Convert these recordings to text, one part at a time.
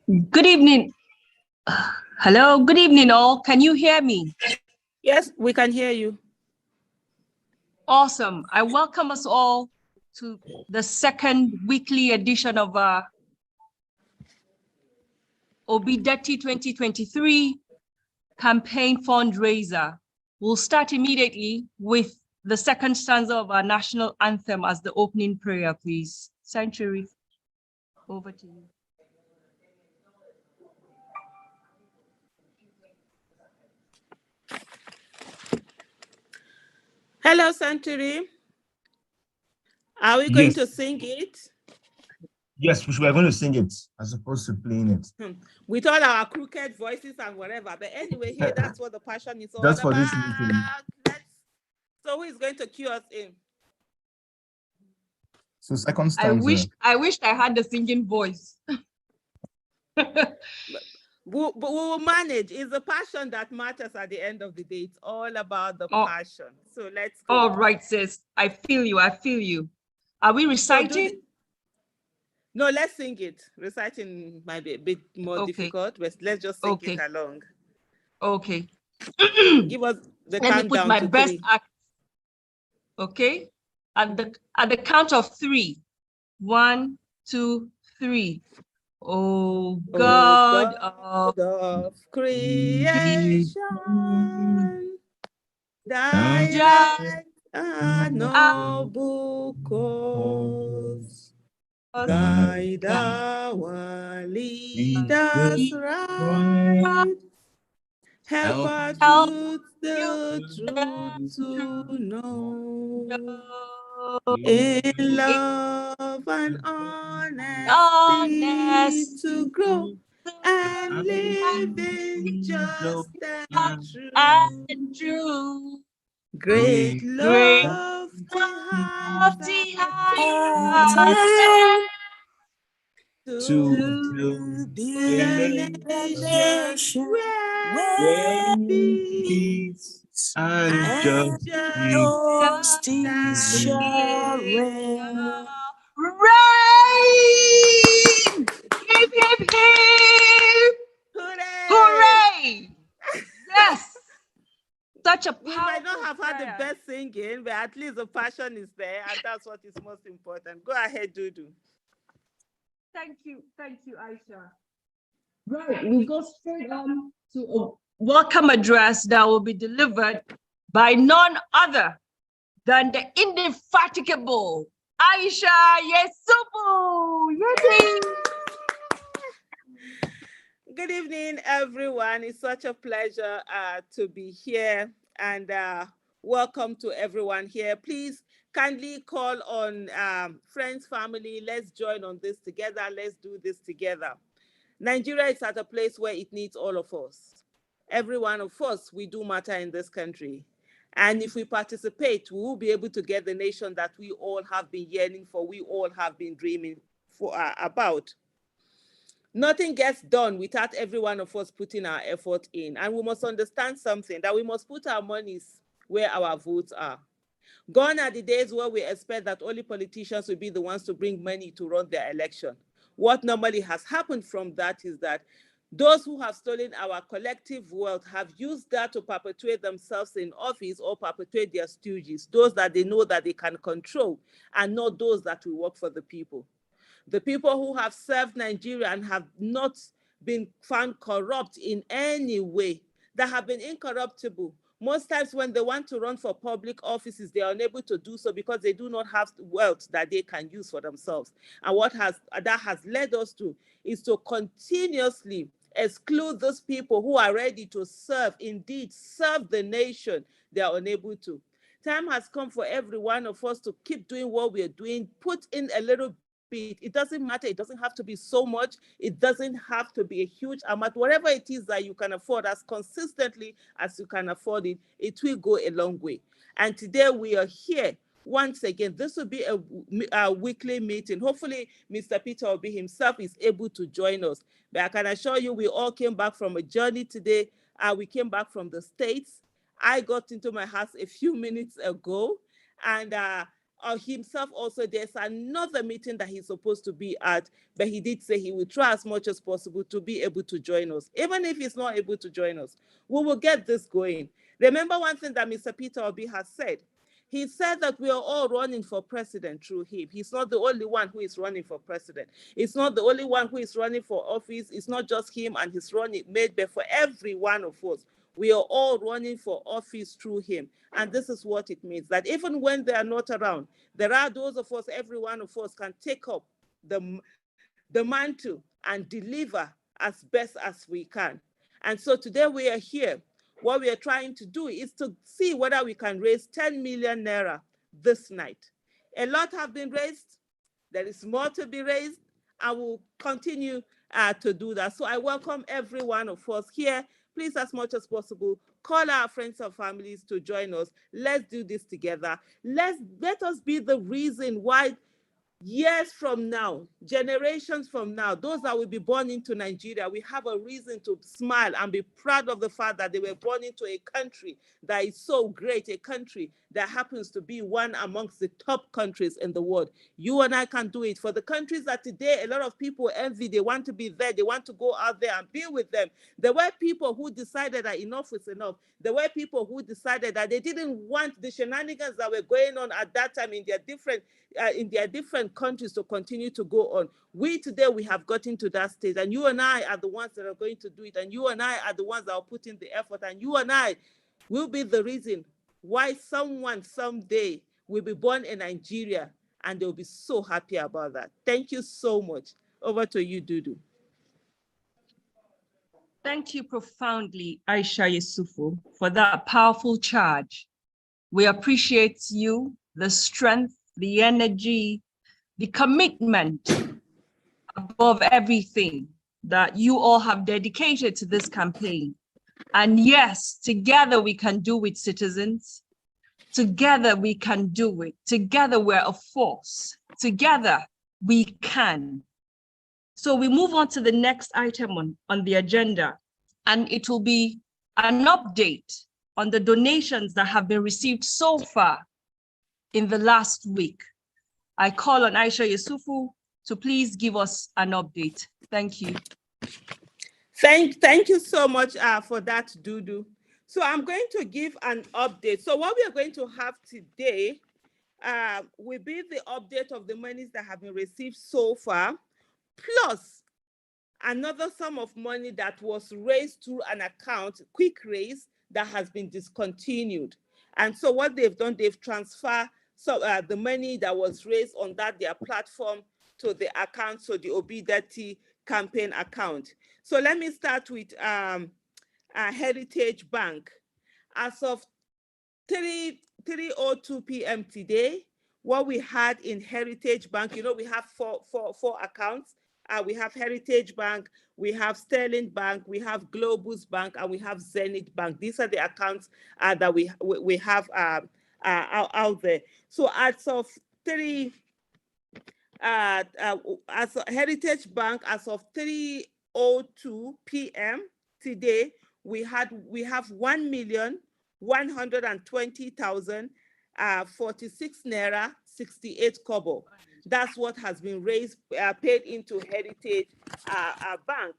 Good evening. Hello, good evening all. Can you hear me? Yes, we can hear you. Awesome. I welcome us all to the second weekly edition of Obidati 2023 campaign fundraiser. We'll start immediately with the second stanza of our national anthem as the opening prayer, please. Sanctuary, over to you. Hello, Sanctuary. Are we going to sing it? Yes, we are going to sing it as opposed to playing it. With all our crooked voices and whatever. But anyway, here, that's what the passion is all That's about. for this meeting. So who is going to cue us in? So second stanza. I wished I had the singing voice. We will manage. It's the passion that matters at the end of the day. It's all about the passion. So let's go. All right, sis. I feel you. I feel you. Are we reciting? No, let's sing it. Reciting might be a bit more difficult, but let's just sing it along. Okay. Give us the Let me put my best 3. act. Okay. At the count of 3. 1, 2, 3. Oh God, of creation, thy noble cause, guide our leaders right, help our truth, the truth to know, in love and honesty to grow, and live in just and true. Great love the heart to be a nation where peace and justice shall reign. Hip, hip, hip! Hooray! Yes! Such a We might not have had the best singing, but at least the passion is there, and that's what is most important. Go ahead, Dudu. Thank you, Aisha. Right, we go straight on to a welcome address that will be delivered by none other than the indefatigable Aisha Yesufu. Yay! Good evening, everyone. It's such a pleasure to be here, and welcome to everyone here. Please kindly call on friends, family. Let's join on this together. Let's do this together. Nigeria is at a place where it needs all of us. Every one of us, we do matter in this country. And if we participate, we will be able to get the nation that we all have been yearning for, we all have been dreaming about. Nothing gets done without every one of us putting our effort in. And we must understand something, that we must put our monies where our votes are. Gone are the days where we expect that only politicians will be the ones to bring money to run their election. What normally has happened from that is that those who have stolen our collective wealth have used that to perpetuate themselves in office or perpetuate their stooges, those that they know that they can control, and not those that will work for the people. The people who have served Nigeria and have not been found corrupt in any way, that have been incorruptible. Most times when they want to run for public offices, they are unable to do so because they do not have wealth that they can use for themselves. And what that has led us to is to continuously exclude those people who are ready to serve, indeed serve the nation. They are unable to. Time has come for every one of us to keep doing what we are doing, put in a little bit. It doesn't matter. It doesn't have to be so much. It doesn't have to be a huge amount. Whatever it is that you can afford, as consistently as you can afford it, it will go a long way. And today we are here. Once again, this will be a weekly meeting. Hopefully, Mr. Peter Obi himself is able to join us. But I can assure you, we all came back from a journey today. We came back from the States. I got into my house a few minutes ago, and himself also, there's another meeting that he's supposed to be at, but he did say he will try as much as possible to be able to join us. Even if he's not able to join us, we will get this going. Remember one thing that Mr. Peter Obi has said. He said that we are all running for president through him. He's not the only one who is running for president. It's not the only one who is running for office. It's not just him and his running mate, but for every one of us. We are all running for office through him. And this is what it means, that even when they are not around, there are those of us, every one of us can take up the mantle and deliver as best as we can. And so today we are here. What we are trying to do is to see whether we can raise 10 million naira this night. A lot have been raised. There is more to be raised. I will continue to do that. So I welcome every one of us here. Please, as much as possible, call our friends and families to join us. Let's do this together. Let us be the reason why years from now, generations from now, those that will be born into Nigeria, we have a reason to smile and be proud of the fact that they were born into a country that is so great, a country that happens to be one amongst the top countries in the world. You and I can do it. For the countries that today a lot of people envy, they want to be there, they want to go out there and be with them. There were people who decided that enough is enough. There were people who decided that they didn't want the shenanigans that were going on at that time in their different countries to continue to go on. We today, we have gotten to that stage, and you and I are the ones that are going to do it, and you and I are the ones that are putting the effort, and you and I will be the reason why someone someday will be born in Nigeria, and they'll be so happy about that. Thank you so much. Over to you, Dudu. Thank you profoundly, Aisha Yusufu, for that powerful charge. We appreciate you, the strength, the energy, the commitment above everything that you all have dedicated to this campaign. And yes, together we can do it, citizens. Together we can do it. Together we're a force. Together we can. So we move on to the next item on the agenda, and it will be an update on the donations that have been received so far in the last week. I call on Aisha Yusufu to please give us an update. Thank you. Thank you so much for that, Dudu. So I'm going to give an update. So what we are going to have today will be the update of the monies that have been received so far, plus another sum of money that was raised through an account, quick raise, that has been discontinued. And so what they've done, they've transferred the money that was raised on their platform to the account, so the Obidati campaign account. So let me start with Heritage Bank. As of 3:02 p.m. today, what we had in Heritage Bank, you know, we have four accounts. We have Heritage Bank, we have Sterling Bank, we have Globus Bank, and we have Zenith Bank. These are the accounts that we have out there. So as of Heritage Bank, as of 3:02 p.m. today, we have 1,120,046 naira 68 kobo. That's what has been raised, paid into Heritage Bank.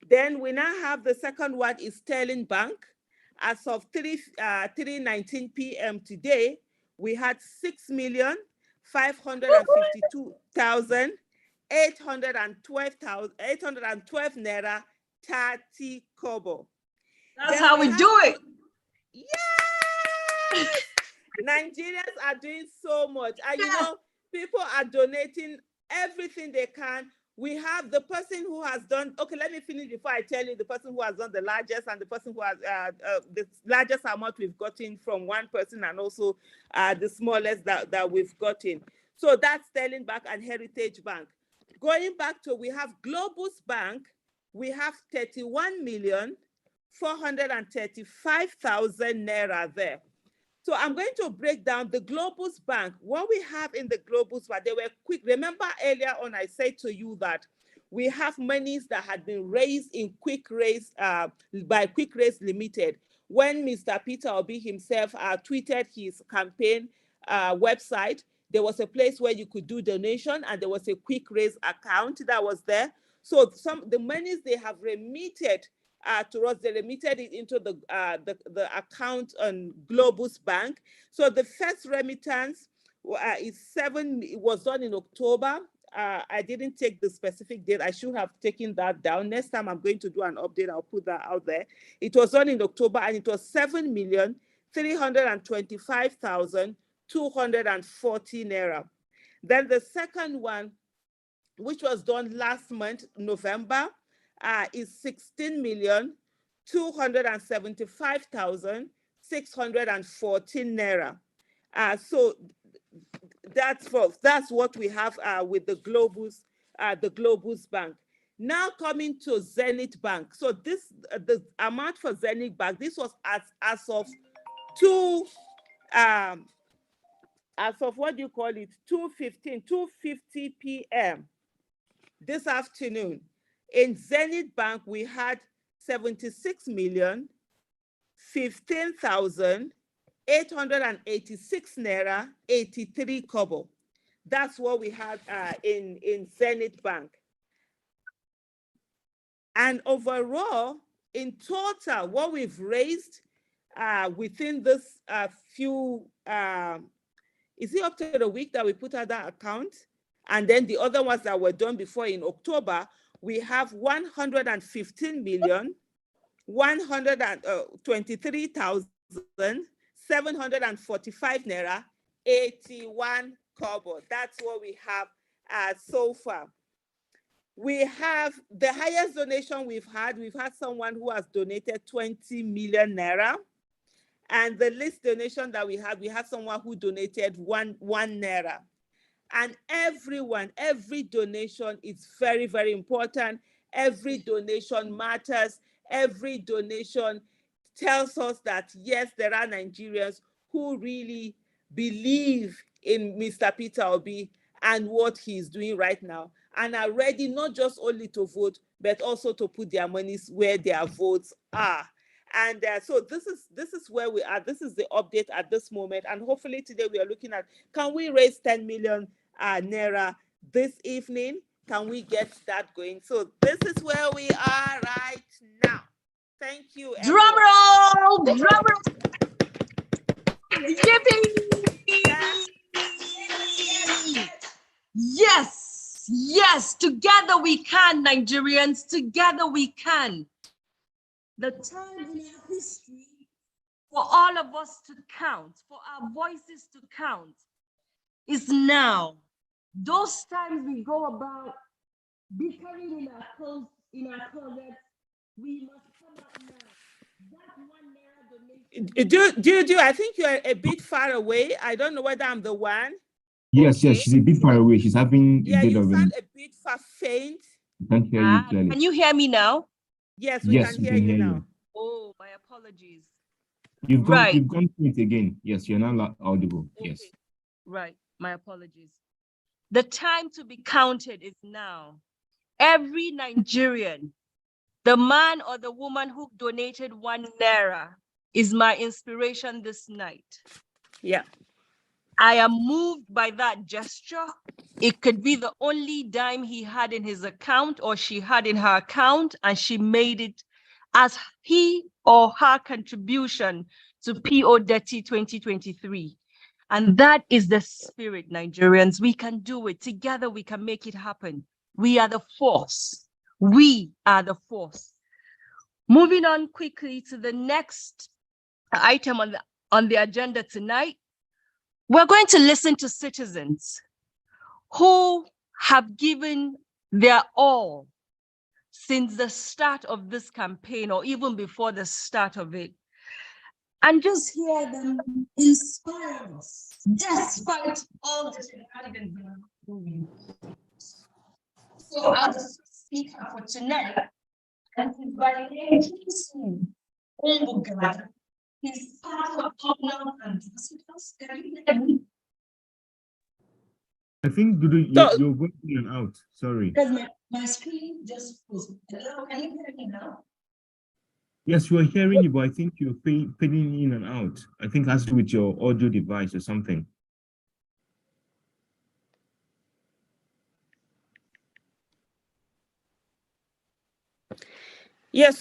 Then we now have the second one is Sterling Bank. As of 3:19 p.m. today, we had 6,552,812 naira 30 kobo. That's how we do it. Yes! Nigerians are doing so much. And you know, people are donating everything they can. We have the person who has done, okay, let me finish before I tell you the person who has done the largest and the person who has the largest amount we've gotten from one person, and also the smallest that we've gotten. So that's Sterling Bank and Heritage Bank. Going back to, we have Globus Bank, we have 31,435,000 naira there. So I'm going to break down the Globus Bank. What we have in the Globus Bank, they were quick. Remember earlier on, I said to you that we have monies that had been raised in Quick Raise by Quick Raise Limited. When Mr. Peter Obi himself tweeted his campaign website, there was a place where you could do donation, and there was a quick raise account that was there. So the monies they have remitted to us, they remitted it into the account on Globus Bank. So the first remittance was done in October. I didn't take the specific date. I should have taken that down. Next time I'm going to do an update, I'll put that out there. It was done in October, and it was 7,325,240 naira. Then the second one, which was done last month, November, is 16,275,614 naira. So that's what we have with the Globus Bank. Now coming to Zenith Bank. So this the amount for Zenith Bank, this was as of 2:50 p.m. this afternoon. In Zenith Bank, we had 76,015,886 naira 83 kobo. That's what we had in Zenith Bank. And overall, in total, what we've raised within this few, is it up to the week that we put out that account? And then the other ones that were done before in October, we have 123,745 naira 81 kobo. That's what we have so far. We have the highest donation we've had someone who has donated 20 million naira. And the least donation that we had someone who donated one naira. And every donation is very, very important. Every donation matters. Every donation tells us that, yes, there are Nigerians who really believe in Mr. Peter Obi and what he's doing right now, and are ready not just only to vote, but also to put their monies where their votes are. And so this is where we are. This is the update at this moment. And hopefully today we are looking at, can we raise 10 million naira this evening? Can we get that going? So this is where we are right now. Thank you. Drum roll! Drum roll! Yippee! Yes! Yes! Together we can, Nigerians. Together we can. The time in our history for all of us to count, for our voices to count, is now. Those times we go about bickering in our closets, we must come out now. That 1 naira donation. I think you're a bit far away. I don't know whether I'm the one. Yes, okay. Yes, she's a bit far away. She's having a bit of a bit far faint. I can't hear you clearly. Can you hear me now? Yes, we can hear you now. Oh, my apologies. You've gone through it again. Yes, you're now audible. Okay. Yes. Right. My apologies. The time to be counted is now. Every Nigerian, the man or the woman who donated 1 naira, is my inspiration this night. Yeah. I am moved by that gesture. It could be the only dime he had in his account or she had in her account, and she made it as he or her contribution to PODETI 2023. And that is the spirit, Nigerians. We can do it. Together, we can make it happen. We are the force. We are the force. Moving on quickly to the next item on the agenda tonight, we're going to listen to citizens who have given their all since the start of this campaign, or even before the start of it, and just hear them inspire us, despite all the shenanigans that are going on. So our speaker for tonight, and his by name, Ombuga. He's part of Tottenham and Hospitals. Can you hear me? I think you're going in and out. Sorry. Because my screen just froze. Hello, can you hear me now? Yes, we're hearing you, but I think you're fading in and out. I think it has to do with your audio device or something. Yeah,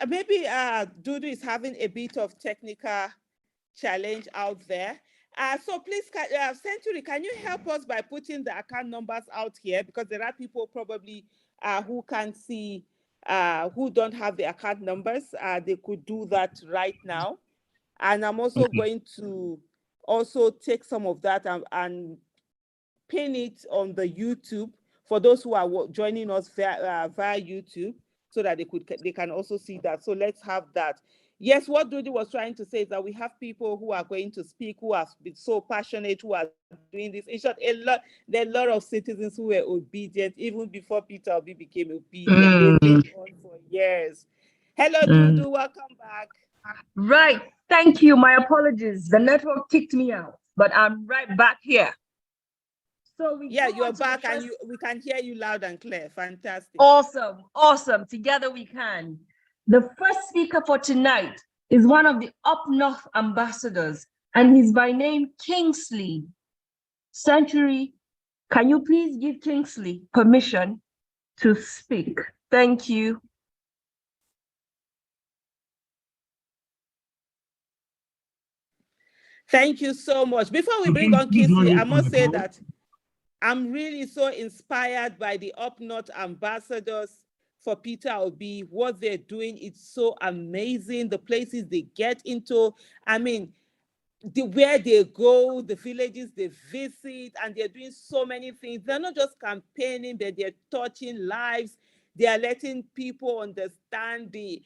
maybe Dudu is having a bit of technical challenge out there. So please, Century, can you help us by putting the account numbers out here? Because there are people probably who can't see, who don't have the account numbers. They could do that right now. And I'm also going to also take some of that and pin it on the YouTube for those who are joining us via YouTube, so that they can also see that. So let's have that. Yes, what Dodi was trying to say is that we have people who are going to speak, who have been so passionate, who are doing this. In short, there are a lot of citizens who were obedient even before Peter Obi became obedient. They've been on for years. Hello, Dudu, welcome back. Right. Thank you. My apologies. The network kicked me out, but I'm right back here. So you're back and we can hear you loud and clear. Fantastic. Awesome. Awesome. Together we can. The first speaker for tonight is one of the Up North ambassadors, and he's by name Kingsley. Century, can you please give Kingsley permission to speak? Thank you. Thank you so much. Before we bring on Kingsley, I must say that I'm really so inspired by the Up North ambassadors for Peter Obi. What they're doing, it's so amazing. The places they get into, I mean, where they go, the villages they visit, and they're doing so many things. They're not just campaigning, but they're touching lives. They are letting people understand the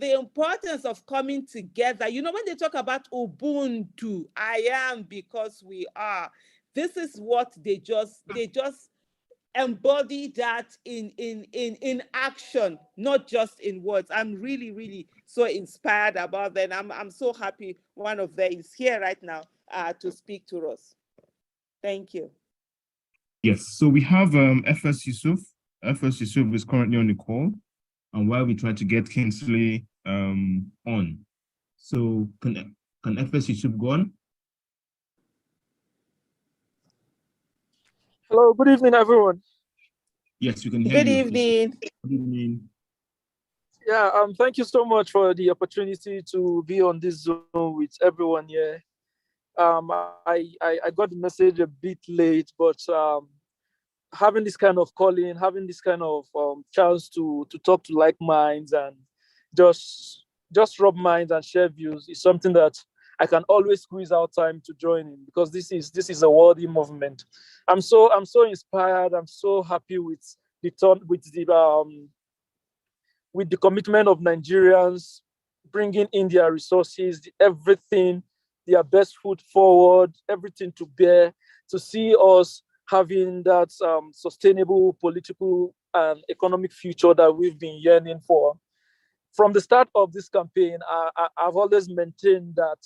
importance of coming together. You know, when they talk about Ubuntu, I am because we are. This is what they just embody that in action, not just in words. I'm really, really so inspired about that. I'm so happy one of them is here right now to speak to us. Thank you. Yes, so we have FS Yusuf. FS Yusuf is currently on the call, and while we try to get Kingsley on. So can FS Yusuf go on? Hello, good evening, everyone. Yes, we can hear you. Good evening. Good evening. Yeah, thank you so much for the opportunity to be on this Zoom with everyone here. I got the message a bit late, but having this kind of calling, having this kind of chance to talk to like minds and just rub minds and share views is something that I can always squeeze out time to join in, because this is a worthy movement. I'm so inspired. I'm so happy with the commitment of Nigerians, bringing in their resources, everything, their best foot forward, everything to bear, to see us having that sustainable political and economic future that we've been yearning for. From the start of this campaign, I've always maintained that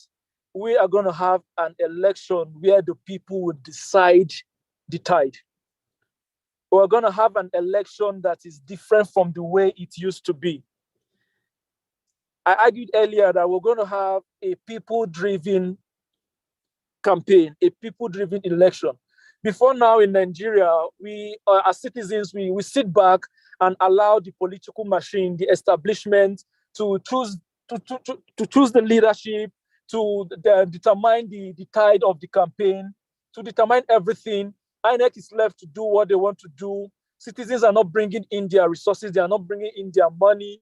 we are going to have an election where the people will decide the tide. We're going to have an election that is different from the way it used to be. I argued earlier that we're going to have a people-driven campaign, a people-driven election. Before now in Nigeria, we as citizens, we sit back and allow the political machine, the establishment, to choose the leadership, to determine the tide of the campaign, to determine everything. INEC is left to do what they want to do. Citizens are not bringing in their resources. They are not bringing in their money.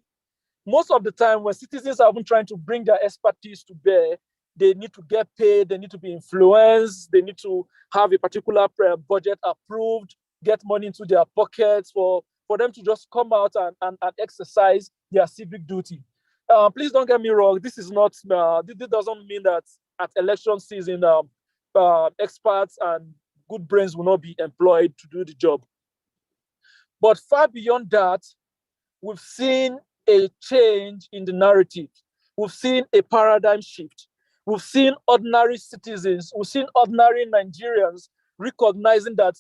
Most of the time, when citizens are even trying to bring their expertise to bear, they need to get paid, they need to be influenced, they need to have a particular budget approved, get money into their pockets for them to just come out and exercise their civic duty. Please don't get me wrong, this is not, this doesn't mean that at election season, experts and good brains will not be employed to do the job. But far beyond that, we've seen a change in the narrative. We've seen a paradigm shift. We've seen ordinary citizens, we've seen ordinary Nigerians recognizing that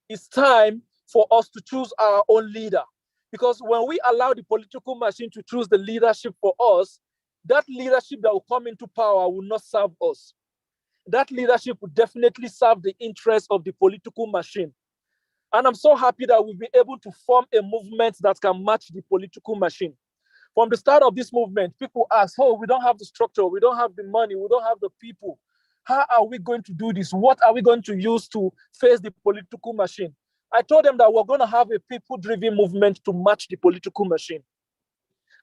it's time for us to choose our own leader. Because when we allow the political machine to choose the leadership for us, that leadership that will come into power will not serve us. That leadership will definitely serve the interests of the political machine. And I'm so happy that we've been able to form a movement that can match the political machine. From the start of this movement, people ask, oh, we don't have the structure, we don't have the money, we don't have the people. How are we going to do this? What are we going to use to face the political machine? I told them that we're going to have a people-driven movement to match the political machine.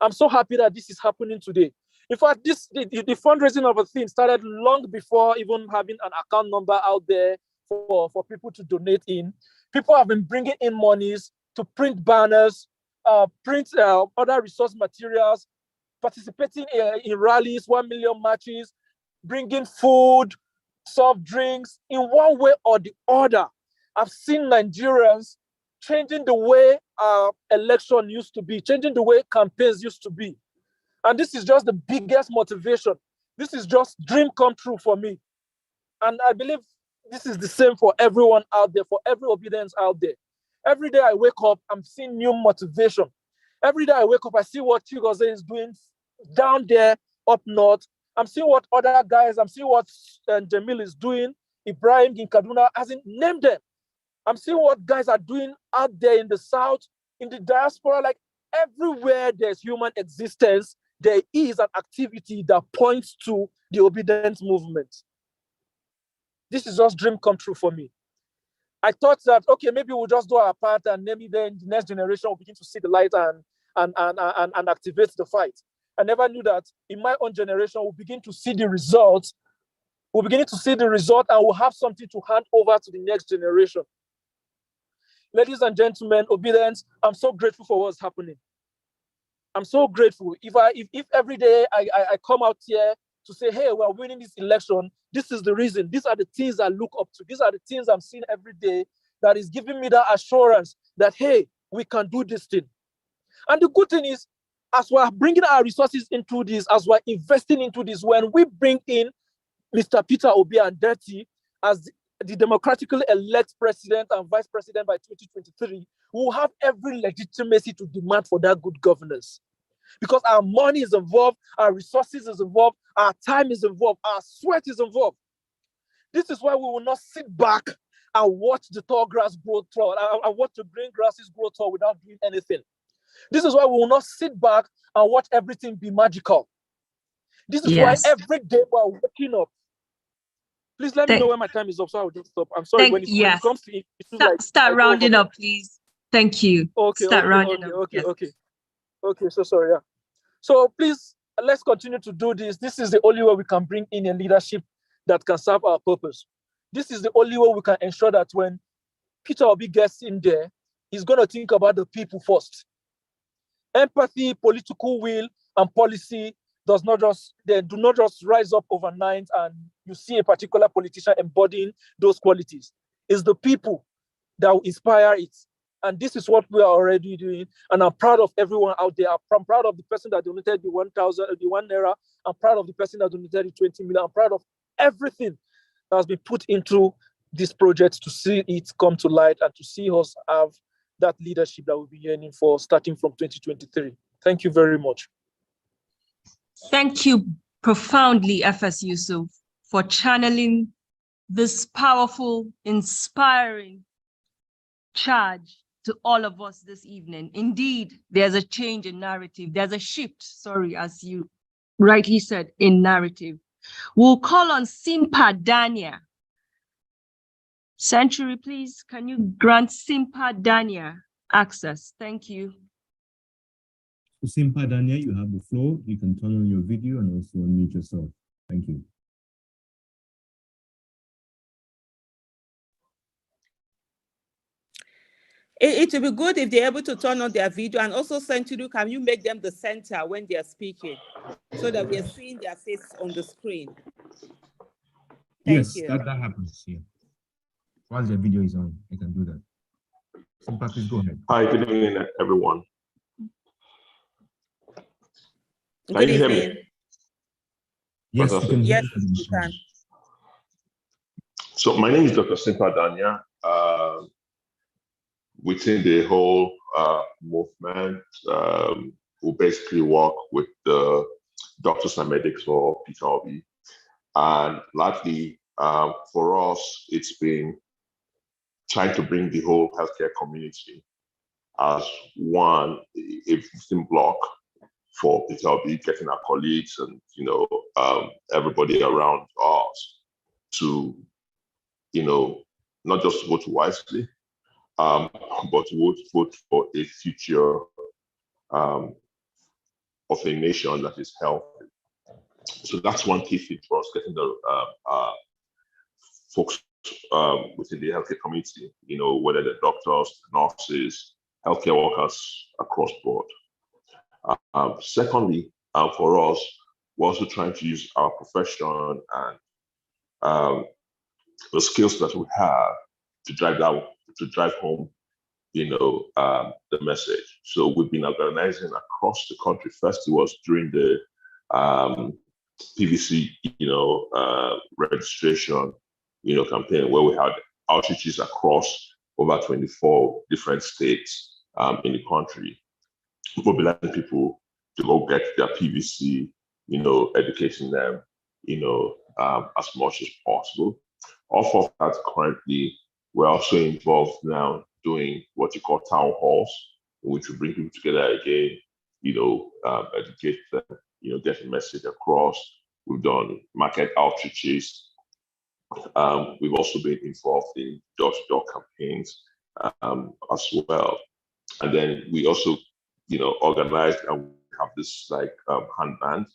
I'm so happy that this is happening today. In fact, the fundraising of a thing started long before even having an account number out there for people to donate in. People have been bringing in monies to print banners, print other resource materials, participating in rallies, 1 million marches, bringing food, soft drinks in one way or the other. I've seen Nigerians changing the way election used to be, changing the way campaigns used to be. And this is just the biggest motivation. This is just dream come true for me. And I believe this is the same for everyone out there, for every obedience out there. Every day I wake up, I'm seeing new motivation. Every day I wake up, I see what Chigozie is doing down there, up north. I'm seeing what other guys, I'm seeing what Jamil is doing, Ibrahim in Kaduna, hasn't named them. I'm seeing what guys are doing out there in the south, in the diaspora, like everywhere there's human existence, there is an activity that points to the obedience movement. This is just dream come true for me. I thought that, okay, maybe we'll just do our part and maybe then the next generation will begin to see the light and activate the fight. I never knew that in my own generation, we'll begin to see the results. We're beginning to see the result and we'll have something to hand over to the next generation. Ladies and gentlemen, obedience, I'm so grateful for what's happening. I'm so grateful. If every day I come out here to say, hey, we're winning this election, this is the reason. These are the things I look up to. These are the things I'm seeing every day that is giving me that assurance that, hey, we can do this thing. And the good thing is, as we're bringing our resources into this, as we're investing into this, when we bring in Mr. Peter Obi and Dirty as the democratically elected president and vice president by 2023, we will have every legitimacy to demand for that good governance. Because our money is involved, our resources is involved, our time is involved, our sweat is involved. This is why we will not sit back and watch the tall grass grow tall, and watch the green grasses grow tall without doing anything. This is why we will not sit back and watch everything be magical. This is why every day we're waking up. Please let me know when my time is up, so I will just stop. I'm sorry, when it comes to it, start rounding up, please. Thank you. Okay, start rounding up. Okay, so sorry, yeah. So please, let's continue to do this. This is the only way we can bring in a leadership that can serve our purpose. This is the only way we can ensure that when Peter Obi gets in there, he's going to think about the people first. Empathy, political will, and policy do not just rise up overnight and you see a particular politician embodying those qualities. It's the people that will inspire it. And this is what we are already doing. And I'm proud of everyone out there. I'm proud of the person that donated the 1,000, the 1 naira. I'm proud of the person that donated the 20 million. I'm proud of everything that has been put into this project to see it come to light and to see us have that leadership that we'll be yearning for starting from 2023. Thank you very much. Thank you profoundly, FS Yusuf, for channeling this powerful, inspiring charge to all of us this evening. Indeed, there's a change in narrative. There's a shift, as you rightly said, in narrative. We'll call on Simpa Dania. Century, please, can you grant Simpa Dania access? Thank you. So Simpa Dania, you have the floor. You can turn on your video and also unmute yourself. Thank you. It will be good if they're able to turn on their video, and also Century, can you make them the center when they are speaking so that we are seeing their face on the screen? Yes, that happens here. Once the video is on, I can do that. Simpa, please go ahead. Hi, good evening, everyone. Good evening. Yes, you can. Yes, you can. So my name is Dr. Simpa Dania. Within the whole movement, we basically work with the doctors and medics for Peter Obi. And largely for us, it's been trying to bring the whole healthcare community as one, a visiting block for PTLB, getting our colleagues and everybody around us to not just vote wisely, but vote for a future of a nation that is healthy. So that's one key thing for us, getting the folks within the healthcare community, whether they're doctors, nurses, healthcare workers across board. Secondly, for us, we're also trying to use our profession and the skills that we have to drive home, the message. So we've been organizing across the country. First, it was during the PVC, registration, campaign where we had outreaches across over 24 different states in the country, mobilizing people to go get their PVC, educating them, as much as possible. Off of that, currently, we're also involved now doing what you call town halls, in which we bring people together again, educate them, get the message across. We've done market outreaches. We've also been involved in door-to-door campaigns as well. And then we also, organized and have this handband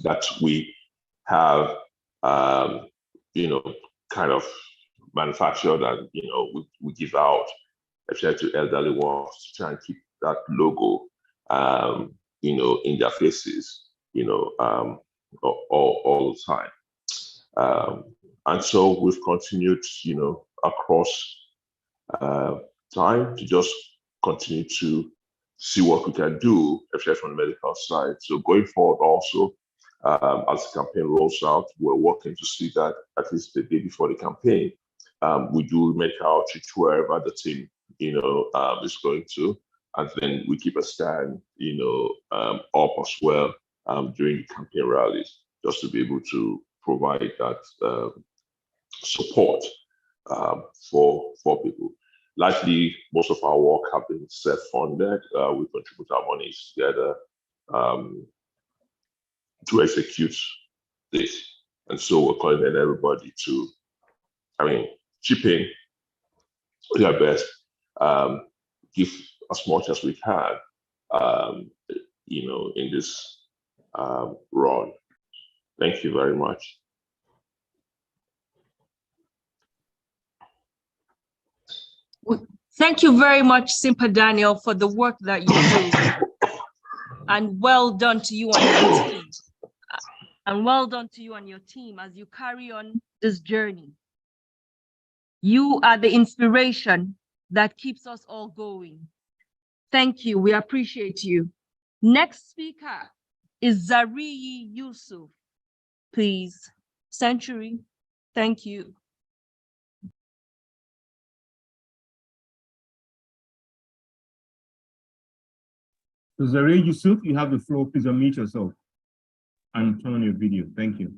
that we have, kind of manufactured and, we give out, especially to elderly ones, to try and keep that logo, in their faces, all the time. And so we've continued, across time to just continue to see what we can do, especially from the medical side. So going forward also, as the campaign rolls out, we're working to see that at least the day before the campaign, we do medical outreach wherever the team, is going to, and then we keep a stand, up as well during the campaign rallies, just to be able to provide that support for people. Likely, most of our work have been self-funded. We contribute our monies together to execute this. And so we're calling on everybody to, chip in their best, give as much as we can, in this run. Thank you very much. Thank you very much, Simpa Daniel, for the work that you do. And well done to you and your team. And well done to you and your team as you carry on this journey. You are the inspiration that keeps us all going. Thank you. We appreciate you. Next speaker is Zariyi Yusuf. Please, Century. Thank you. So Zariyi Yusuf, you have the floor. Please unmute yourself and turn on your video. Thank you.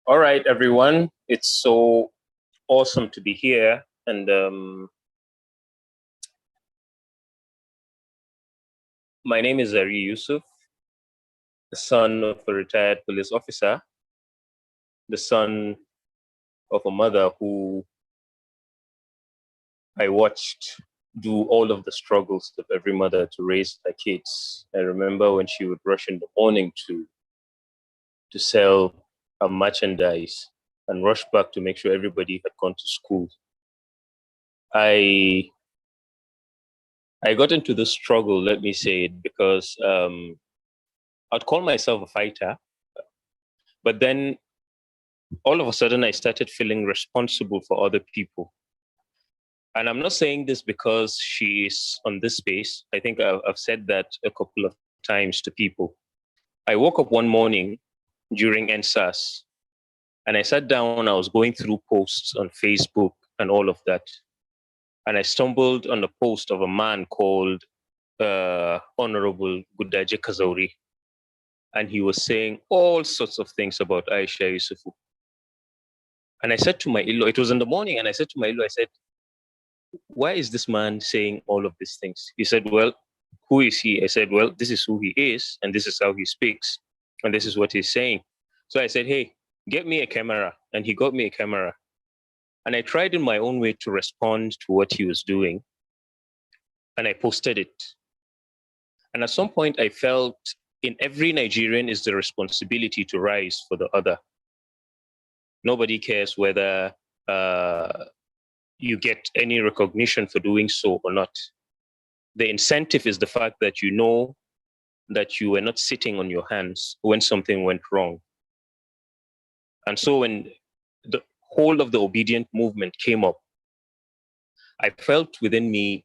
All right, everyone. It's so awesome to be here. And my name is Zariyi Yusuf, the son of a retired police officer, the son of a mother who I watched do all of the struggles of every mother to raise their kids. I remember when she would rush in the morning to sell her merchandise and rush back to make sure everybody had gone to school. I got into this struggle, let me say it, because I'd call myself a fighter, but then all of a sudden I started feeling responsible for other people. And I'm not saying this because she's on this space. I think I've said that a couple of times to people. I woke up one morning during NSAS and I sat down, I was going through posts on Facebook and all of that. And I stumbled on a post of a man called Honorable Gudaje Kazauri. And he was saying all sorts of things about Aisha Yusufu. And I said to my in-law, it was in the morning, and I said to my in-law, I said, why is this man saying all of these things? He said, well, who is he? I said, well, this is who he is, and this is how he speaks, and this is what he's saying. So I said, hey, get me a camera. And he got me a camera. And I tried in my own way to respond to what he was doing. And I posted it. And at some point, I felt in every Nigerian is the responsibility to rise for the other. Nobody cares whether you get any recognition for doing so or not. The incentive is the fact that you know that you were not sitting on your hands when something went wrong. And so when the whole of the obedient movement came up, I felt within me,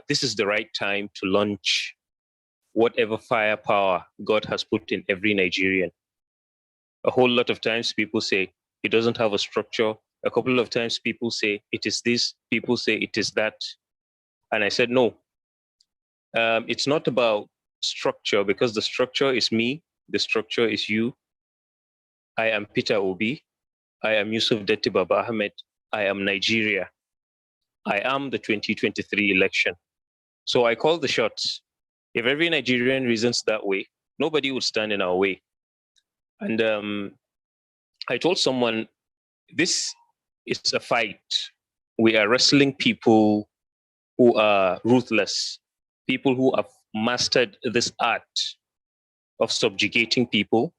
this is the right time to launch whatever firepower God has put in every Nigerian. A whole lot of times people say, it doesn't have a structure. A couple of times people say, it is this, people say, it is that. And I said, no, it's not about structure, because the structure is me, the structure is you. I am Peter Obi. I am Yusuf Detti Baba-Ahmed. I am Nigeria. I am the 2023 election. So I call the shots. If every Nigerian reasons that way, nobody would stand in our way. And I told someone, this is a fight. We are wrestling people who are ruthless, people who have mastered this art of subjugating people.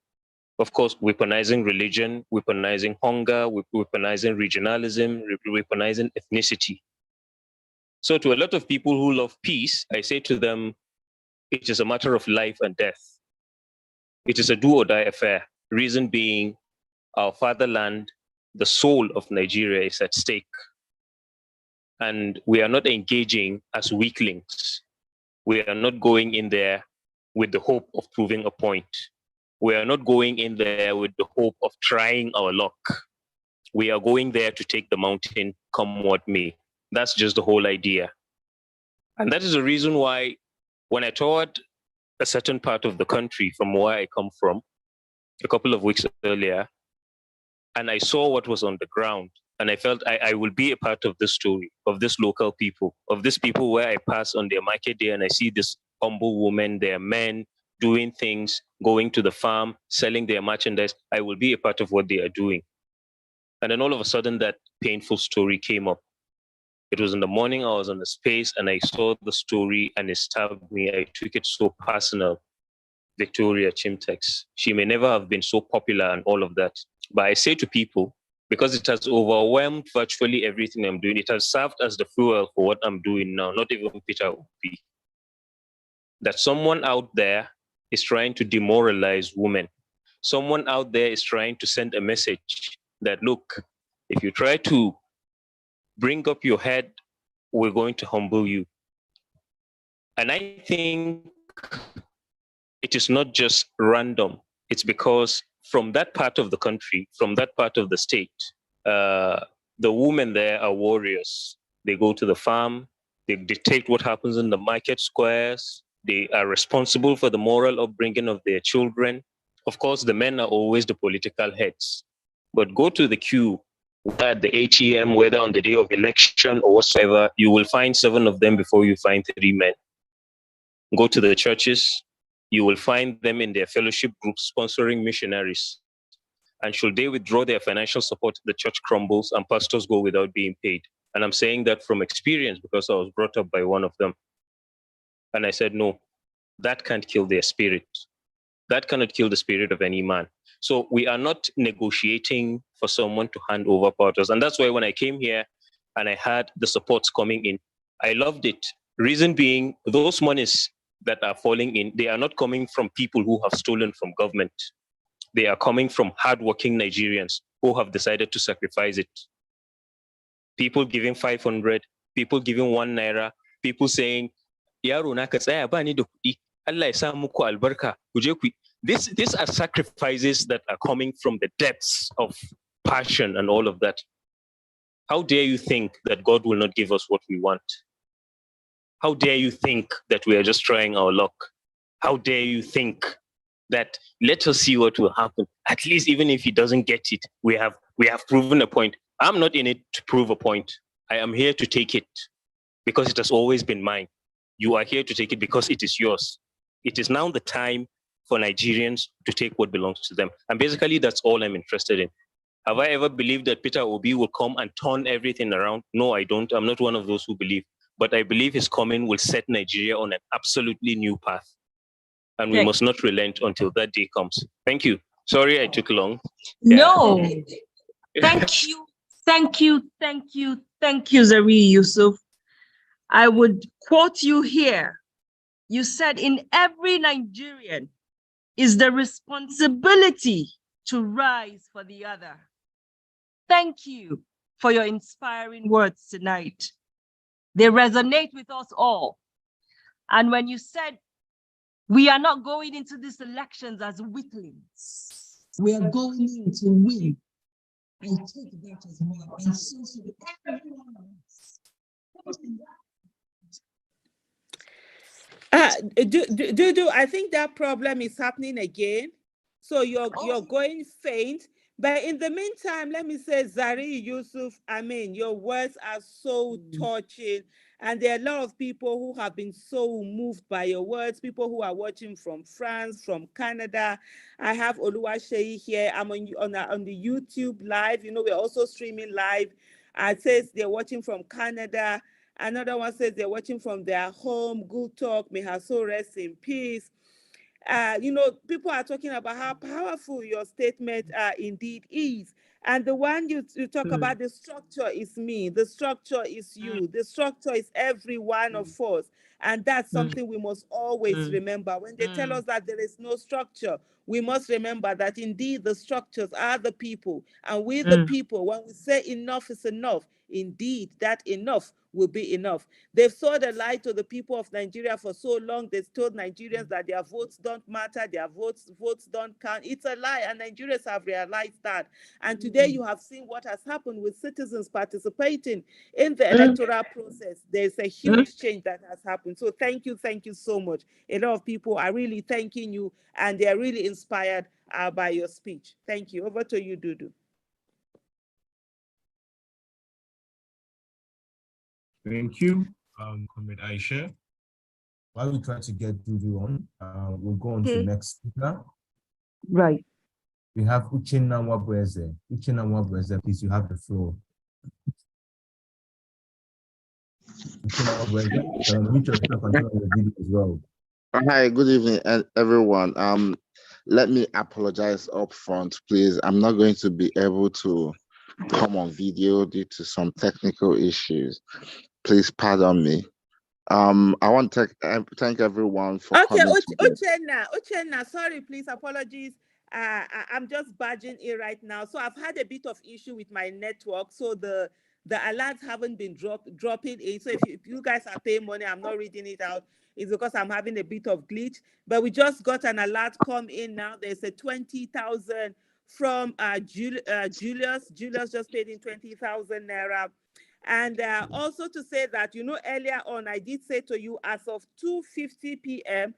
Of course, weaponizing religion, weaponizing hunger, weaponizing regionalism, weaponizing ethnicity. So to a lot of people who love peace, I say to them, it is a matter of life and death. It is a do or die affair. Reason being, our fatherland, the soul of Nigeria is at stake. And we are not engaging as weaklings. We are not going in there with the hope of proving a point. We are not going in there with the hope of trying our luck. We are going there to take the mountain, come what may. That's just the whole idea. And that is the reason why when I toured a certain part of the country from where I come from a couple of weeks earlier, and I saw what was on the ground, and I felt I will be a part of this story, of this local people, of these people where I pass on their market day and I see this humble woman, their men, doing things, going to the farm, selling their merchandise. I will be a part of what they are doing. And then all of a sudden that painful story came up. It was in the morning, I was on the space and I saw the story and it stabbed me. I took it so personal. Victoria Chimtex. She may never have been so popular and all of that. But I say to people, because it has overwhelmed virtually everything I'm doing, it has served as the fuel for what I'm doing now, not even Peter Obi. That someone out there is trying to demoralize women. Someone out there is trying to send a message that, look, if you try to bring up your head, we're going to humble you. And I think it is not just random. It's because from that part of the country, from that part of the state, the women there are warriors. They go to the farm, they dictate what happens in the market squares, they are responsible for the moral upbringing of their children. Of course, the men are always the political heads. But go to the queue, at the ATM, whether on the day of election or whatsoever, you will find 7 of them before you find 3 men. Go to the churches, you will find them in their fellowship groups sponsoring missionaries. And should they withdraw their financial support, the church crumbles and pastors go without being paid. And I'm saying that from experience because I was brought up by one of them. And I said, no, that can't kill their spirit. That cannot kill the spirit of any man. So we are not negotiating for someone to hand over powers. And that's why when I came here and I had the supports coming in, I loved it. Reason being, those monies that are falling in, they are not coming from people who have stolen from government. They are coming from hardworking Nigerians who have decided to sacrifice it. People giving 500, people giving 1 naira, people saying, Yaro na ka tsaya ba ni da kuɗi, Allah ya sa muku albarka, ku je ku. These are sacrifices that are coming from the depths of passion and all of that. How dare you think that God will not give us what we want? How dare you think that we are just trying our luck? How dare you think that let us see what will happen? At least even if he doesn't get it, we have We have proven a point. I'm not in it to prove a point. I am here to take it because it has always been mine. You are here to take it because it is yours. It is now the time for Nigerians to take what belongs to them. And basically, that's all I'm interested in. Have I ever believed that Peter Obi will come and turn everything around? No, I don't. I'm not one of those who believe. But I believe his coming will set Nigeria on an absolutely new path. And we must not relent until that day comes. Thank you. Sorry I took long. No. Thank you. Thank you. Thank you. Thank you, Zari Yusuf. I would quote you here. You said, in every Nigerian is the responsibility to rise for the other. Thank you for your inspiring words tonight. They resonate with us all. And when you said, we are not going into these elections as weaklings, we are going in to win. I take that as well, and so should everyone else. Dudu, I think that problem is happening again. So you're going faint. But in the meantime, let me say, Zari Yusuf, I mean, your words are so touching. And there are a lot of people who have been so moved by your words, people who are watching from France, from Canada. I have Oluwaseyi here. I'm on the YouTube live. You know, we're also streaming live. It says they're watching from Canada. Another one says they're watching from their home. Good talk. May her soul rest in peace. You know, people are talking about how powerful your statement indeed is. And the one you talk about, the structure is me, the structure is you, the structure is every one of us. And that's something we must always remember. When they tell us that there is no structure, we must remember that indeed the structures are the people. And we the people, when we say enough is enough, indeed that enough will be enough. They've sold a lie to the people of Nigeria for so long. They've told Nigerians that their votes don't matter, their votes don't count. It's a lie, and Nigerians have realized that. And today you have seen what has happened with citizens participating in the electoral process. There's a huge change that has happened. So thank you so much. A lot of people are really thanking you, and they're really inspired by your speech. Thank you. Over to you, Dudu. Thank you, Comrade Aisha. While we try to get Dudu on, we'll go on to the next speaker. Right. We have Uchenna Wabweze. Uchenna Wabweze, please, you have the floor. Uchenna Wabweze, mute yourself and turn on the video as well. Hi, good evening, everyone. Let me apologize up front, please. I'm not going to be able to come on video due to some technical issues. Please pardon me. I want to thank everyone for coming. Uchenna, sorry, please, apologies. I'm just badging in right now. So I've had a bit of issue with my network. So the alerts haven't been dropping in. So if you guys are paying money, I'm not reading it out. It's because I'm having a bit of glitch. But we just got an alert come in now. There's a 20,000 from Julius. Julius just paid in 20,000 naira. And also to say that, you know, earlier on, I did say to you, as of 2:50 p.m.,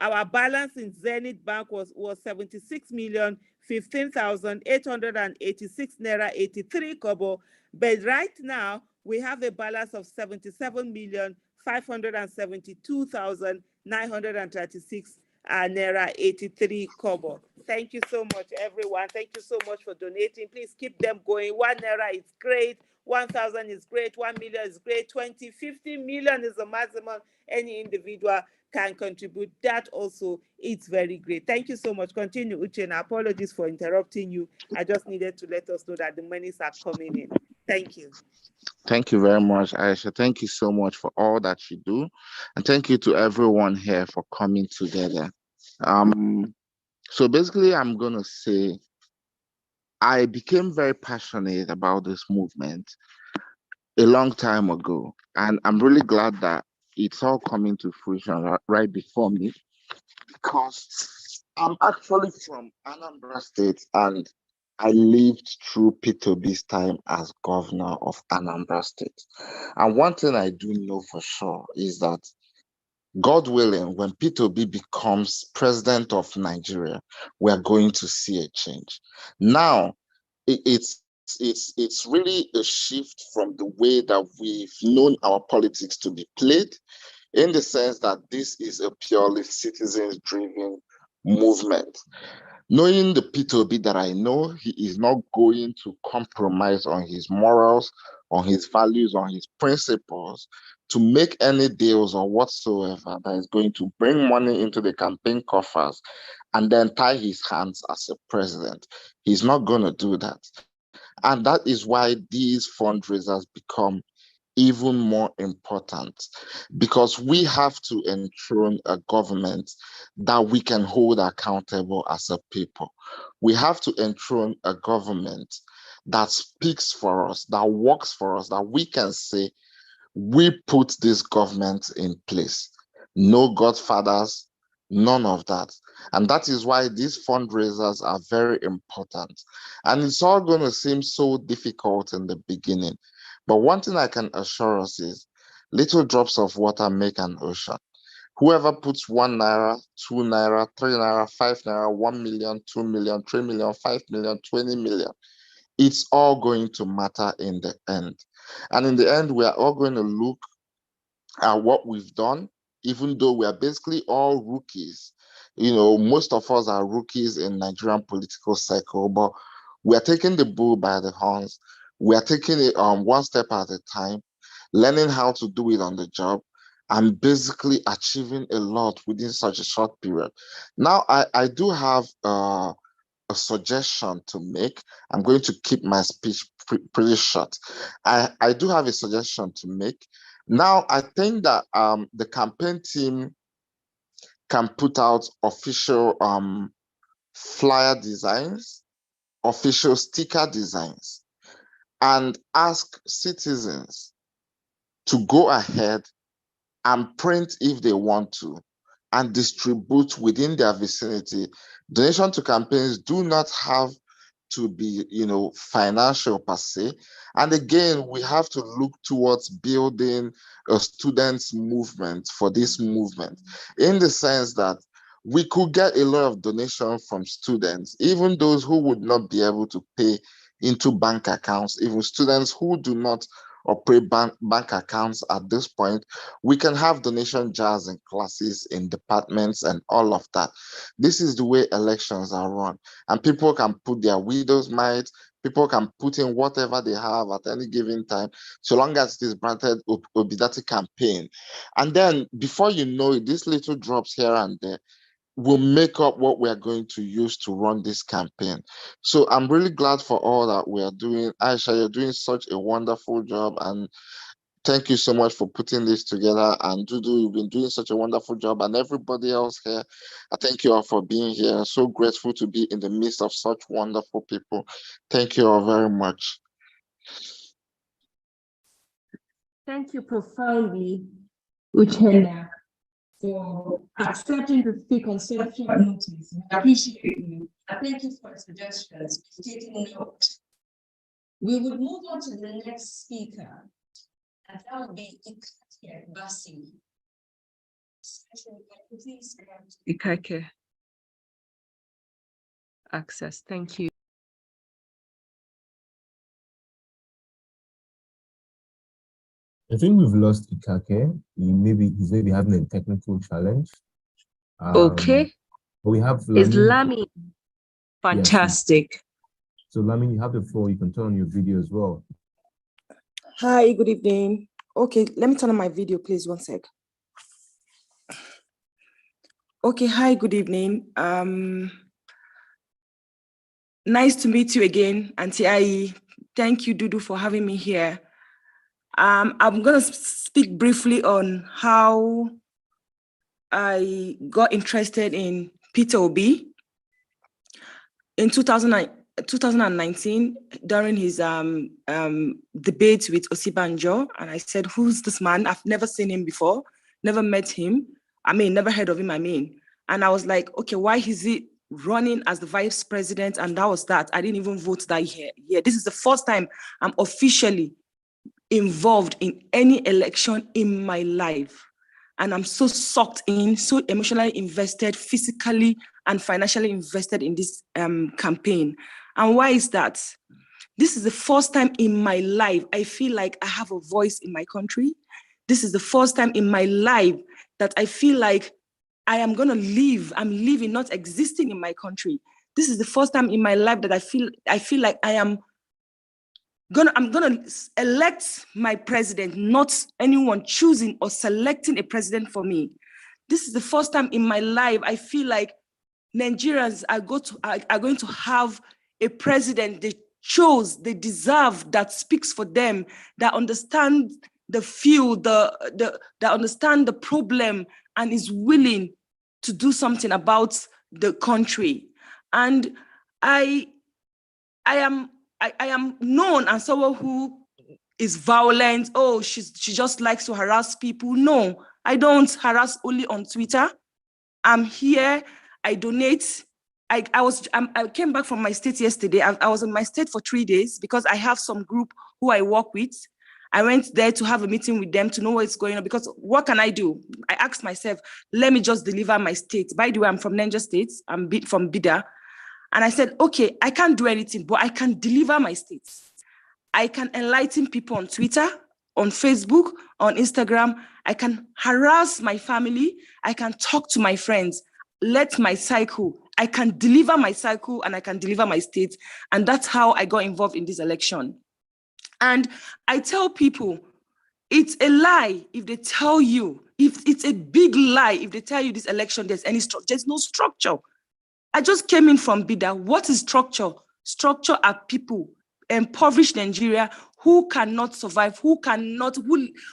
our balance in Zenith Bank was 76,015,886 naira 83 kobo. But right now, we have a balance of 77,572,936 naira 83 kobo. Thank you so much, everyone. Thank you so much for donating. Please keep them going. 1 naira is great. 1,000 is great. 1 million is great. 20, 50 million is the maximum any individual can contribute. That also is very great. Thank you so much. Continue, Uchenna. Apologies for interrupting you. I just needed to let us know that the monies are coming in. Thank you. Thank you very much, Aisha. Thank you so much for all that you do. And thank you to everyone here for coming together. So basically, I'm going to say, I became very passionate about this movement a long time ago. And I'm really glad that it's all coming to fruition right before me, because I'm actually from Anambra State and I lived through Peter Obi's time as governor of Anambra State. And one thing I do know for sure is that, God willing, when Peter Obi becomes president of Nigeria, we are going to see a change. Now, it's really a shift from the way that we've known our politics to be played, in the sense that this is a purely citizens-driven movement. Knowing the Peter Obi that I know, he is not going to compromise on his morals, on his values, on his principles to make any deals or whatsoever that is going to bring money into the campaign coffers and then tie his hands as a president. He's not going to do that. And that is why these fundraisers become even more important, because we have to enthrone a government that we can hold accountable as a people. We have to enthrone a government that speaks for us, that works for us, that we can say, we put this government in place. No godfathers, none of that. And that is why these fundraisers are very important. And it's all going to seem so difficult in the beginning. But one thing I can assure us is little drops of water make an ocean. Whoever puts 1 naira, 2 naira, 3 naira, 5 naira, 1 million, 2 million, 3 million, 5 million, 20 million, it's all going to matter in the end. And in the end, we are all going to look at what we've done, even though we are basically all rookies. You know, most of us are rookies in Nigerian political cycle, but we are taking the bull by the horns. We are taking it one step at a time, learning how to do it on the job, and basically achieving a lot within such a short period. Now, I do have a suggestion to make. I'm going to keep my speech pretty short. I do have a suggestion to make. Now, I think that the campaign team can put out official flyer designs, official sticker designs, and ask citizens to go ahead and print if they want to, and distribute within their vicinity. Donation to campaigns do not have to be, you know, financial per se. And again, we have to look towards building a students' movement for this movement, in the sense that we could get a lot of donation from students, even those who would not be able to pay into bank accounts, even students who do not operate bank accounts at this point. We can have donation jars in classes, in departments, and all of that. This is the way elections are run. And people can put their widow's mite, people can put in whatever they have at any given time, so long as it is branded Obidati campaign. And then before you know it, these little drops here and there will make up what we are going to use to run this campaign. So I'm really glad for all that we are doing. Aisha, you're doing such a wonderful job, and thank you so much for putting this together. And Dudu, you've been doing such a wonderful job, and everybody else here, I thank you all for being here. So grateful to be in the midst of such wonderful people. Thank you all very much. Thank you profoundly, Uchenna, for accepting to speak on such short notice. I appreciate you. And thank you for your suggestions. Taking note. We will move on to the next speaker, and that will be Ikake Basi. Please, Ikake. Access. Thank you. I think we've lost Ikake. He's maybe having a technical challenge. Okay. But we have Is Lami fantastic? Yes. So Lami, you have the floor. You can turn on your video as well. Hi, good evening. Okay, let me turn on my video, please. 1 sec. Okay, hi, good evening. Nice to meet you again, Auntie Ai. Thank you, Dudu, for having me here. I'm going to speak briefly on how I got interested in Peter Obi. In 2019, during his debate with Osibanjo, and I said, who's this man? I've never seen him before, never met him. Never heard of him, And I was like, okay, why is he running as the vice president? And that was that. I didn't even vote that year. Yeah, this is the first time I'm officially involved in any election in my life. And I'm so sucked in, so emotionally invested, physically and financially invested in this campaign. And why is that? This is the first time in my life I feel like I have a voice in my country. This is the first time in my life that I feel like I am gonna live. I'm living, not existing in my country. This is the first time in my life that I feel like I'm gonna elect my president, not anyone choosing or selecting a president for me. This is the first time in my life I feel like Nigerians are going to have a president they chose, they deserve, that speaks for them, that understands the field, that understand the problem and is willing to do something about the country. And I am known as someone who is violent. Oh, she just likes to harass people. No, I don't harass only on Twitter. I'm here, I donate. I came back from my state yesterday. I was in my state for 3 days because I have some group who I work with. I went there to have a meeting with them to know what's going on, because what can I do? I asked myself, let me just deliver my state. By the way, I'm from Niger State. I'm from Bida. And I said, okay, I can't do anything, but I can deliver my state. I can enlighten people on Twitter, on Facebook, on Instagram. I can harass my family. I can talk to my friends. Let my cycle. I can deliver my cycle and I can deliver my state. And that's how I got involved in this election. And I tell people, it's a lie if they tell you, if it's a big lie if they tell you this election, there's no structure. I just came in from Bida. What is structure? Structure are people, impoverished Nigeria, who cannot survive, who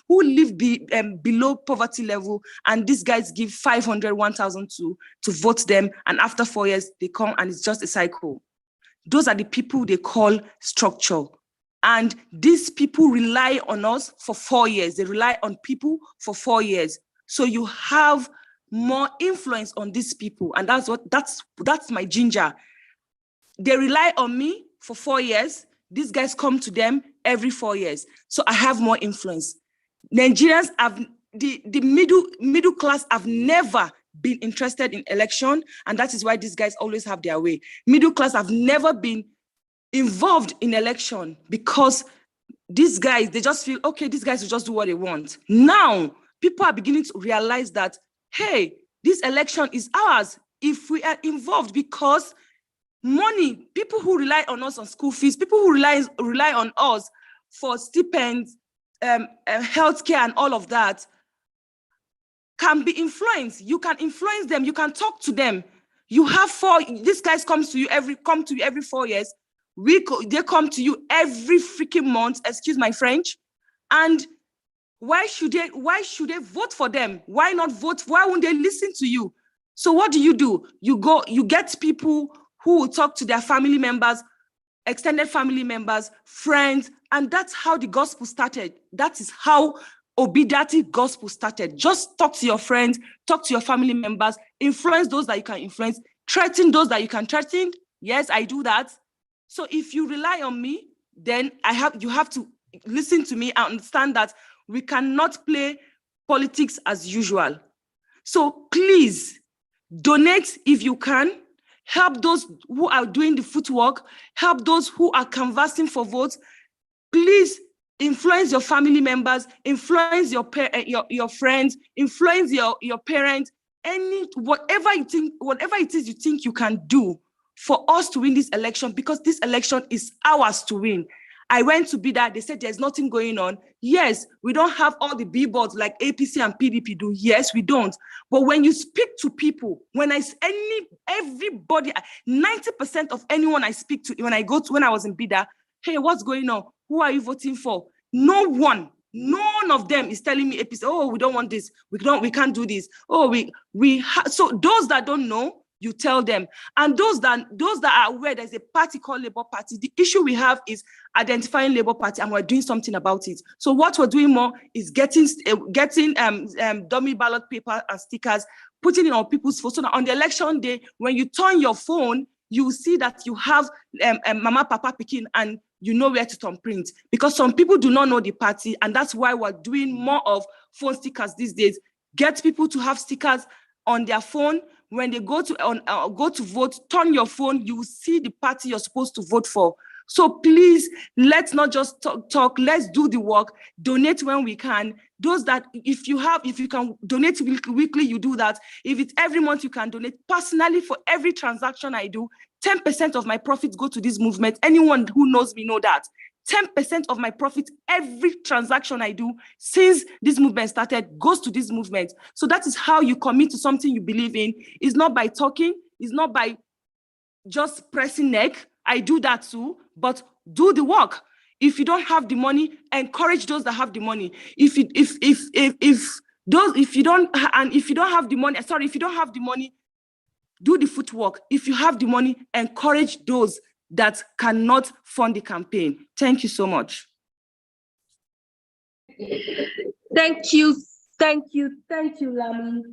live below poverty level, and these guys give 500, 1,000 to vote them, and after 4 years, they come and it's just a cycle. Those are the people they call structure. And these people rely on us for 4 years. They rely on people for 4 years. So you have more influence on these people, and that's my ginger. They rely on me for 4 years. These guys come to them every 4 years. So I have more influence. Nigerians have, the middle class have never been interested in election, and that is why these guys always have their way. Middle class have never been involved in election because these guys, they just feel, okay, these guys will just do what they want. Now, people are beginning to realize that, hey, this election is ours if we are involved, because money, people who rely on us on school fees, people who rely on us for stipends, healthcare and all of that, can be influenced. You can influence them, you can talk to them. You have these guys come to you every 4 years. They come to you every freaking month, excuse my French. And why should they vote for them? Why not vote? Why won't they listen to you? So what do? You get people who will talk to their family members, extended family members, friends, and that's how the gospel started. That is how Obidati gospel started. Just talk to your friends, talk to your family members, influence those that you can influence, threaten those that you can threaten. Yes, I do that. So if you rely on me, then you have to listen to me and understand that we cannot play politics as usual. So please donate if you can. Help those who are doing the footwork. Help those who are canvassing for votes. Please influence your family members. Influence your friends. Influence your parents. Whatever it is you think you can do for us to win this election, because this election is ours to win. I went to Bida, they said there's nothing going on. Yes, we don't have all the billboards like APC and PDP do. Yes, we don't. But when you speak to people, everybody, 90% of anyone I speak to, when I was in Bida, hey, what's going on? Who are you voting for? None of them is telling me APC, oh, we don't want this. We can't do this. Oh, so those that don't know, you tell them. And those that are aware there's a party called Labour Party, the issue we have is identifying Labour Party, and we're doing something about it. So what we're doing more is getting dummy ballot paper and stickers, putting it on people's phones. So on the election day, when you turn your phone, you see that you have Mama, Papa, Pikin, and you know where to turn print. Because some people do not know the party, and that's why we're doing more of phone stickers these days. Get people to have stickers on their phone. when they go to vote, turn your phone, you will see the party you're supposed to vote for. So please, let's not just talk, let's do the work, donate when we can. Those that, if you can donate weekly, you do that. If it's every month, you can donate. Personally, for every transaction I do, 10% of my profits go to this movement. Anyone who knows me know that. 10% of my profits, every transaction I do since this movement started goes to this movement. So that is how you commit to something you believe in. It's not by talking, it's not by just pressing neck. I do that too, but do the work. If you don't have the money, encourage those that have the money. If you don't have the money, do the footwork. If you have the money, encourage those that cannot fund the campaign. Thank you so much. Thank you, Lami,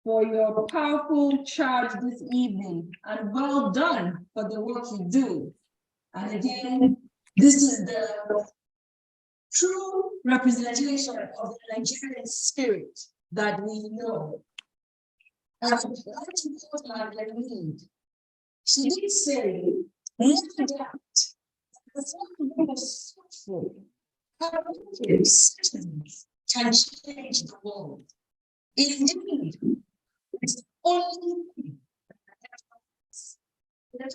for your powerful charge this evening, and well done for the work you do. And again, this is the true representation of the Nigerian spirit that we know. And I'd like to quote Margaret Mead. She did say, "No doubt, the one who is fruitful, cooperative citizens can change the world. Indeed, it's the only thing that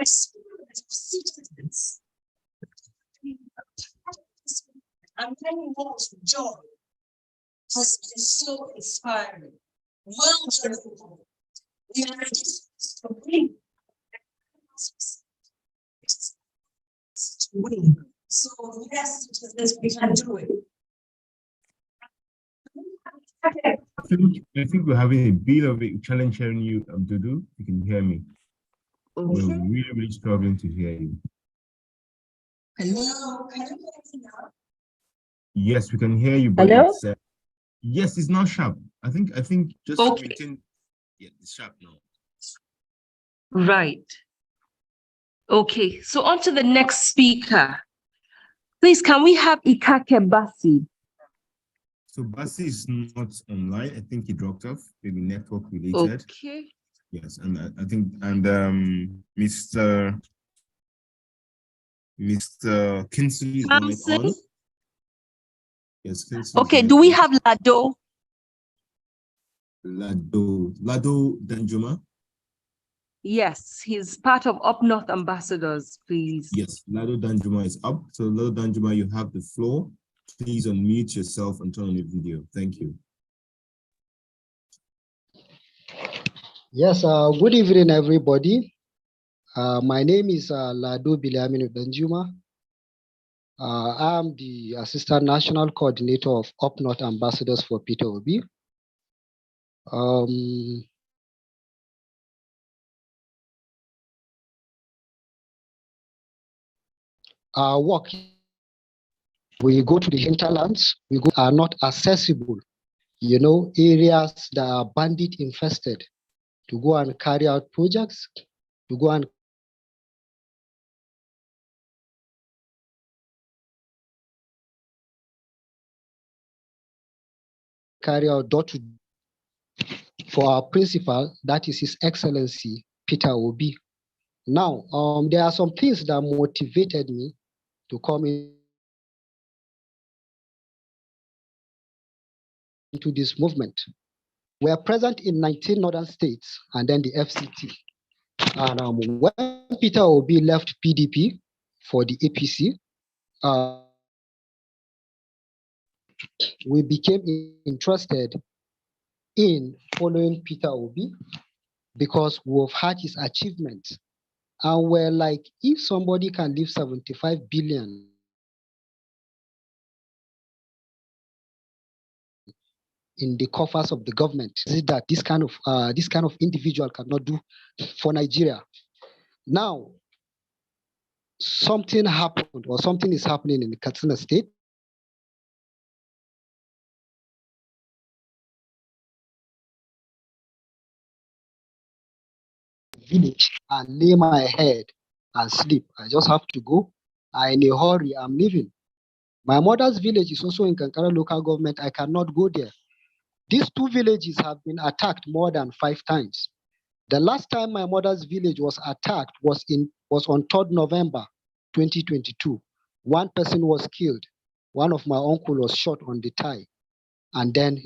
a spirit of citizens and many more of joy has been so inspiring. Well done, everyone. We are just to win. To win. So yes, citizens, we can do it. I think we're having a bit of a challenge hearing you, Dudu. You can hear me. We're really struggling to hear you. Hello, can you hear me now? Yes, we can hear you, but hello? It's, yes, it's not sharp. I think just okay. maintain. Yeah, it's sharp now. Right. Okay, so on to the next speaker. Please, can we have Ikake Basi? So Basi is not online. I think he dropped off, maybe network related. Okay. Yes, and I think, and Mr. Kinsley is on. Yes, Kinsley. Okay, do we have Lado? Lado Danjuma? Yes, he's part of Up North Ambassadors, please. Yes, Lado Danjuma is up. So Lado Danjuma, you have the floor. Please unmute yourself and turn on your video. Thank you. Yes, good evening, everybody. My name is Lado Biliaminu Danjuma. I'm the Assistant National Coordinator of Up North Ambassadors for Peter Obi. Our work, we go to the hinterlands, are not accessible, areas that are bandit infested, to go and carry out projects, to go and carry out door-to for our principal, that is His Excellency Peter Obi. Now, there are some things that motivated me to come into this movement. We are present in 19 northern states and then the FCT. And when Peter Obi left PDP for the APC, we became interested in following Peter Obi because we've had his achievements. And we're like, if somebody can leave 75 billion in the coffers of the government, is it that this kind of individual cannot do for Nigeria? Now, something happened or something is happening in the Katsina state. Village and lay my head and sleep. I just have to go. I'm in a hurry. I'm leaving. My mother's village is also in Kankara local government. I cannot go there. These two villages have been attacked more than 5 times. The last time my mother's village was attacked was on 3rd November 2022. One person was killed. One of my uncle was shot on the thigh, and then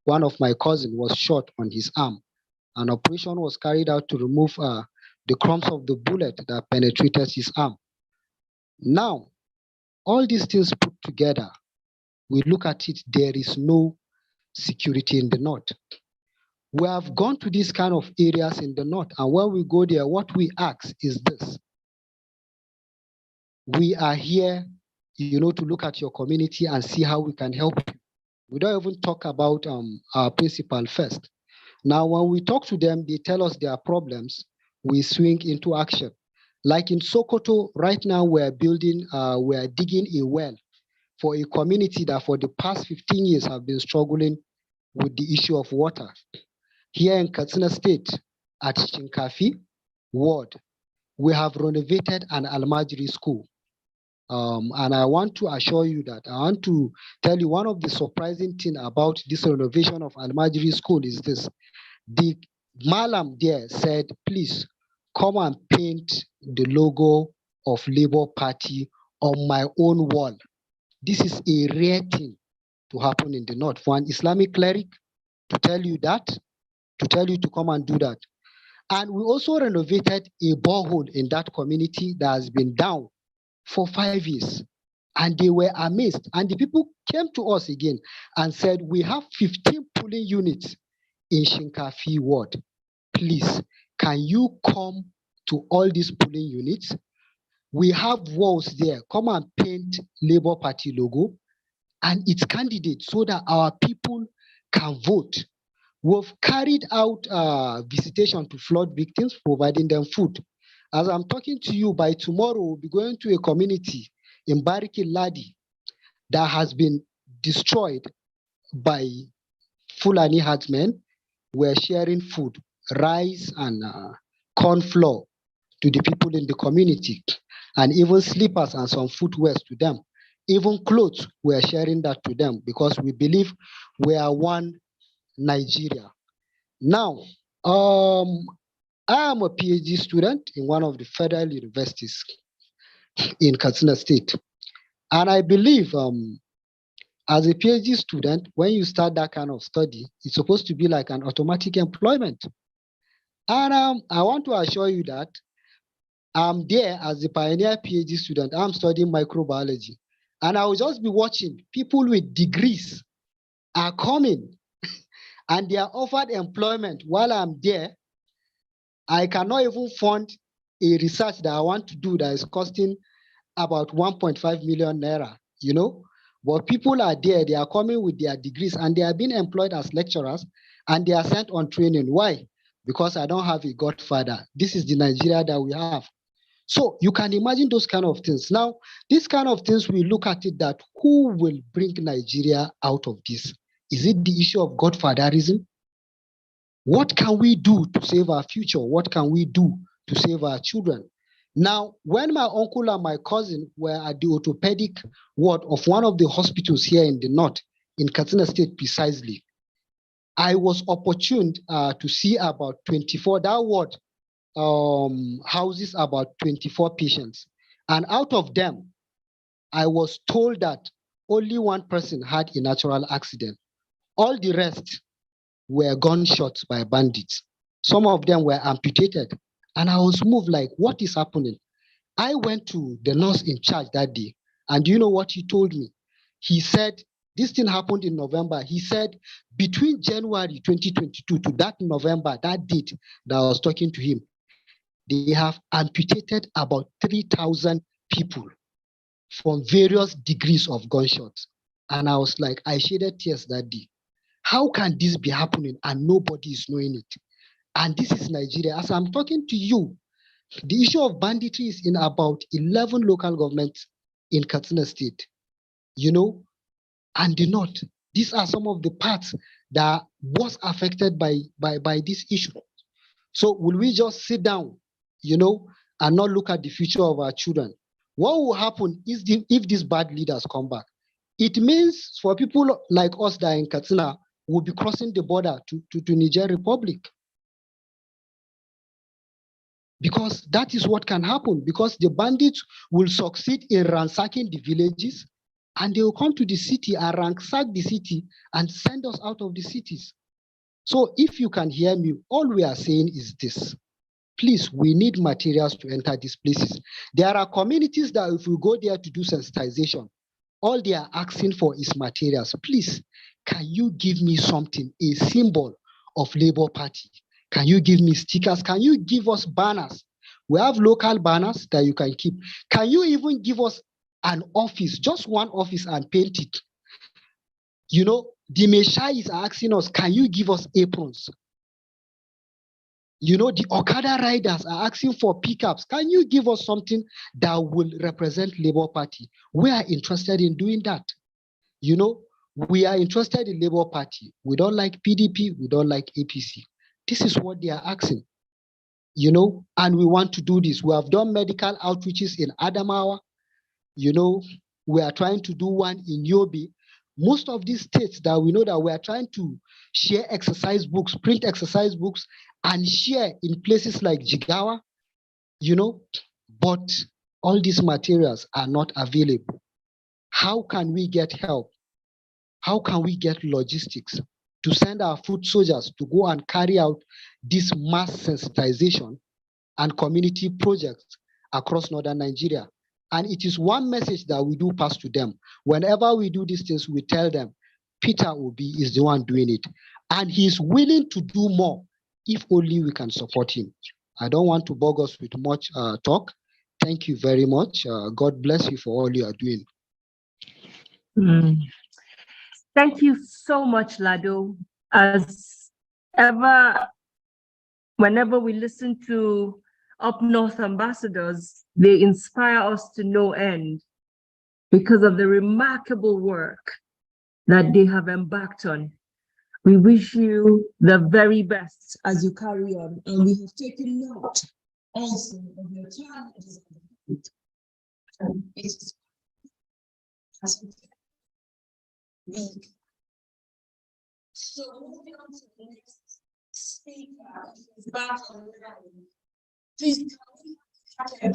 one of my cousin was shot on his arm. An operation was carried out to remove the crumbs of the bullet that penetrated his arm. Now, all these things put together, we look at it, there is no security in the north. We have gone to these kind of areas in the north, and when we go there, what we ask is this. We are here, to look at your community and see how we can help you. We don't even talk about our principal first. Now, when we talk to them, they tell us their problems, we swing into action. Like in Sokoto, right now we're digging a well for a community that for the past 15 years have been struggling with the issue of water. Here in Katsina State, at Shinkafi Ward, we have renovated an Almajiri school. And I want to assure you that, I want to tell you one of the surprising things about this renovation of Almajiri school is this. The Malam there said, please come and paint the logo of Labour Party on my own wall. This is a rare thing to happen in the north. For an Islamic cleric to tell you that, to tell you to come and do that. And we also renovated a borehole in that community that has been down for 5 years. And they were amazed. And the people came to us again and said, we have 15 polling units in Shinkafi Ward. Please, can you come to all these polling units? We have walls there. Come and paint Labour Party logo and its candidate so that our people can vote. We've carried out visitation to flood victims, providing them food. As I'm talking to you, by tomorrow, we'll be going to a community in Bariki Ladi that has been destroyed by Fulani herdsmen. We're sharing food, rice and corn flour to the people in the community, and even slippers and some footwear to them. Even clothes, we're sharing that to them because we believe we are one Nigeria. Now, I am a PhD student in one of the federal universities in Katsina State. And I believe as a PhD student, when you start that kind of study, it's supposed to be like an automatic employment. And I want to assure you that I'm there as a pioneer PhD student. I'm studying microbiology. And I will just be watching people with degrees are coming and they are offered employment while I'm there. I cannot even fund a research that I want to do that is costing about 1.5 million naira, But people are there, they are coming with their degrees and they are being employed as lecturers and they are sent on training. Why? Because I don't have a godfather. This is the Nigeria that we have. So you can imagine those kind of things. Now, these kind of things, we look at it that who will bring Nigeria out of this? Is it the issue of godfatherism? What can we do to save our future? What can we do to save our children? Now, when my uncle and my cousin were at the orthopedic ward of one of the hospitals here in the north, in Katsina State precisely, I was opportuned to see about 24, that ward houses about 24 patients. And out of them, I was told that only one person had a natural accident. All the rest were gunshots by bandits. Some of them were amputated. And I was moved like, what is happening? I went to the nurse in charge that day. And do you know what he told me? He said, this thing happened in November. He said, between January 2022 to that November, that date that I was talking to him, they have amputated about 3,000 people from various degrees of gunshots. And I was like, I shedded tears that day. How can this be happening and nobody is knowing it? And this is Nigeria. As I'm talking to you, the issue of banditry is in about 11 local governments in Katsina State, and the north. These are some of the parts that was affected by this issue. So will we just sit down, and not look at the future of our children? What will happen is if these bad leaders come back? It means for people like us that are in Katsina, will be crossing the border to Niger Republic. Because that is what can happen, because the bandits will succeed in ransacking the villages, and they will come to the city and ransack the city and send us out of the cities. So if you can hear me, all we are saying is this. Please, we need materials to enter these places. There are communities that if we go there to do sensitization, all they are asking for is materials. Please, can you give me something, a symbol of Labour Party? Can you give me stickers? Can you give us banners? We have local banners that you can keep. Can you even give us an office, just one office, and paint it? You know, the Meshais are asking us, can you give us aprons? You know, the Okada riders are asking for pickups. Can you give us something that will represent Labour Party? We are interested in doing that. You know, we are interested in Labour Party. We don't like PDP. We don't like APC. This is what they are asking. You know, and we want to do this. We have done medical outreaches in Adamawa. You know, we are trying to do one in Yobe. Most of these states that we know that we are trying to share exercise books, print exercise books, and share in places like Jigawa, you know, but all these materials are not available. How can we get help? How can we get logistics to send our foot soldiers to go and carry out this mass sensitization and community projects across northern Nigeria? And it is one message that we do pass to them. Whenever we do these things, we tell them, Peter Obi is the one doing it. And he's willing to do more if only we can support him. I don't want to bog us with much talk. Thank you very much. God bless you for all you are doing. Thank you so much, Lado. As ever, whenever we listen to Up North ambassadors, they inspire us to no end because of the remarkable work that they have embarked on. We wish you the very best as you carry on, and we have taken note also of your challenges. So moving on to the next speaker, is back on the line. Please come in.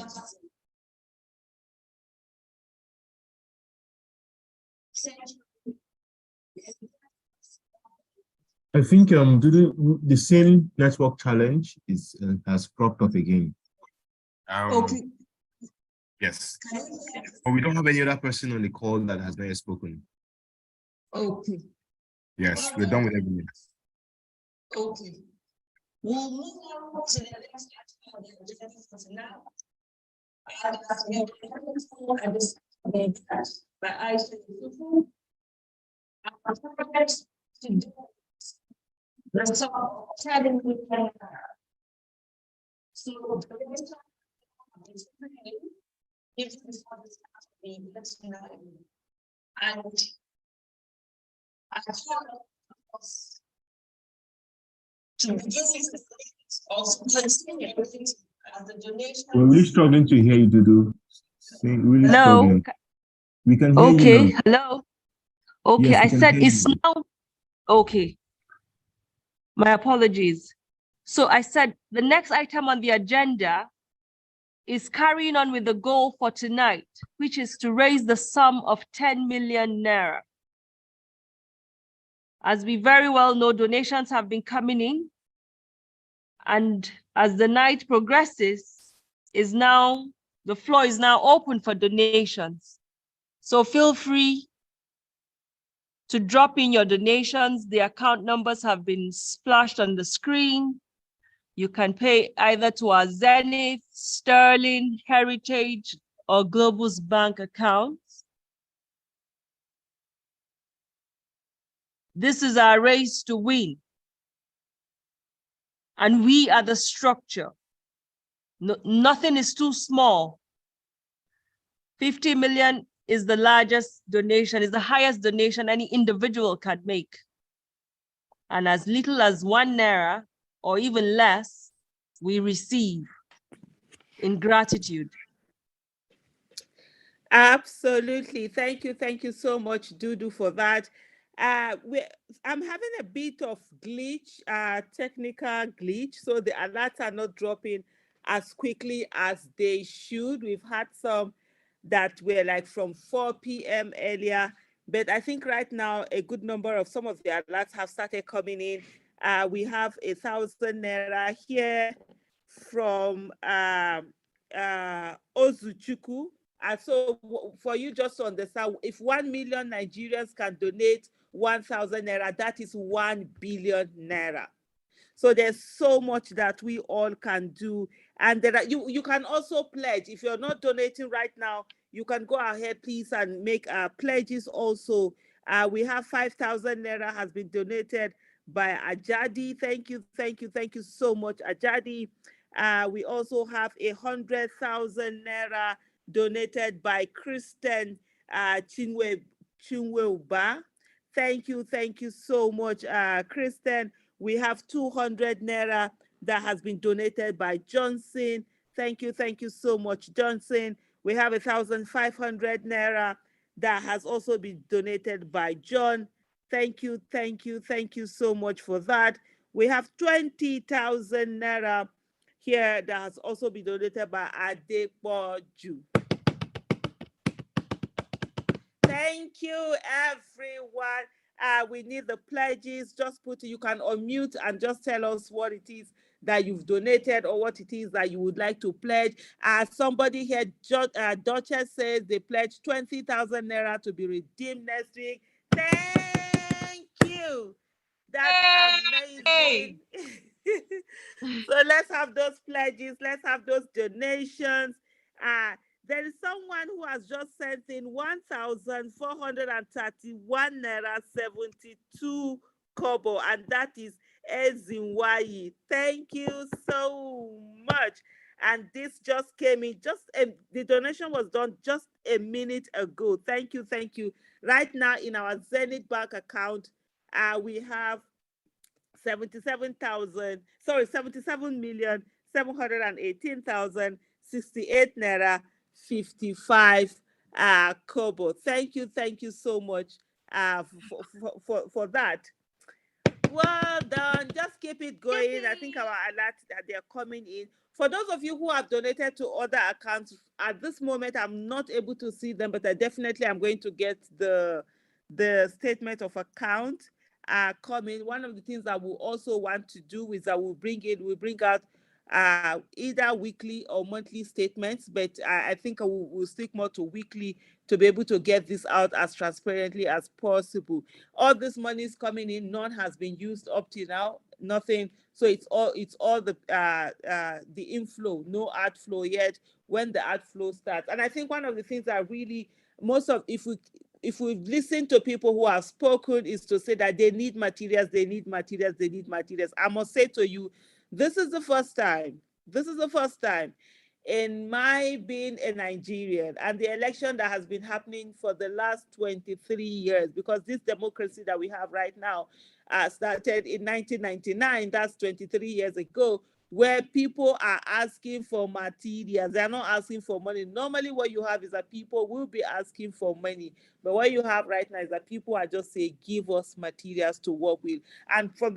I think the same network challenge is has cropped up again. Okay. Yes. But we don't have any other person on the call that has not yet spoken. Okay. Yes, we're done with everything. Okay. We'll move on to the next item of the agenda for tonight. And as we have at this point, by Aisha Yusufu, our target to do the song 7 million. So the next one is if this one is the next night. And I call us to begin with also continue everything as the donation. We're really struggling to hear you, Dudu. Really Hello. struggling. We can hear you. Okay. Now. Hello. Okay. Yes, I said it's you. now. Okay. My apologies. So I said the next item on the agenda is carrying on with the goal for tonight, which is to raise the sum of 10 million naira. As we very well know, donations have been coming in. And as the night progresses, the floor is now open for donations. So feel free to drop in your donations. The account numbers have been splashed on the screen. You can pay either to our Zenith, Sterling, Heritage, or Global's bank accounts. This is our race to win. And we are the structure. Nothing is too small. 50 million is the largest donation, is the highest donation any individual can make. And as little as 1 naira or even less, we receive in gratitude. Absolutely. Thank you so much, Dudu, for that. I'm having a bit of glitch, technical glitch, so the alerts are not dropping as quickly as they should. We've had some that were like from 4 p.m. earlier, but I think right now a good number of some of the alerts have started coming in. We have 1,000 naira here from Ozuchuku. So for you just to understand, if 1 million Nigerians can donate 1,000 naira, that is 1 billion naira. So there's so much that we all can do. And there are, you can also pledge. If you're not donating right now, you can go ahead, please, and make pledges also. We have 5,000 naira has been donated by Ajadi. Thank you, thank you, thank you so much, Ajadi. We also have 100,000 naira donated by Kristen Chinweuba. Thank you so much, Kristen. We have 200 naira that has been donated by Johnson. Thank you so much, Johnson. We have 1,500 naira that has also been donated by John. Thank you so much for that. We have 20,000 naira here that has also been donated by Adepoju. Thank you, everyone. We need the pledges. Just you can unmute and just tell us what it is that you've donated or what it is that you would like to pledge. Somebody here, Duchess says they pledged 20,000 naira to be redeemed next week. Thank you. That's amazing. So let's have those pledges. Let's have those donations. There is someone who has just sent in 1,431 naira 72 kobo, and that is Ezinwayi. Thank you so much. And this just came in, the donation was done just a minute ago. Thank you. Right now in our Zenith Bank account, we have 77,718,068 naira 55 kobo. Thank you so much for that. Well done. Just keep it going. I think our alerts that they're coming in. For those of you who have donated to other accounts, at this moment, I'm not able to see them, but I definitely am going to get the statement of account coming. One of the things that we also want to do is that we'll bring out either weekly or monthly statements, but I think we'll stick more to weekly to be able to get this out as transparently as possible. All this money is coming in, none has been used up to now, nothing. So it's all the inflow, no outflow yet. When the outflow starts, and I think one of the things that really if we've listened to people who have spoken is to say that they need materials. I must say to you, this is the first time in my being a Nigerian and the election that has been happening for the last 23 years, because this democracy that we have right now started in 1999, that's 23 years ago, where people are asking for materials. They're not asking for money. Normally what you have is that people will be asking for money. But what you have right now is that people are just saying, give us materials to work with. And from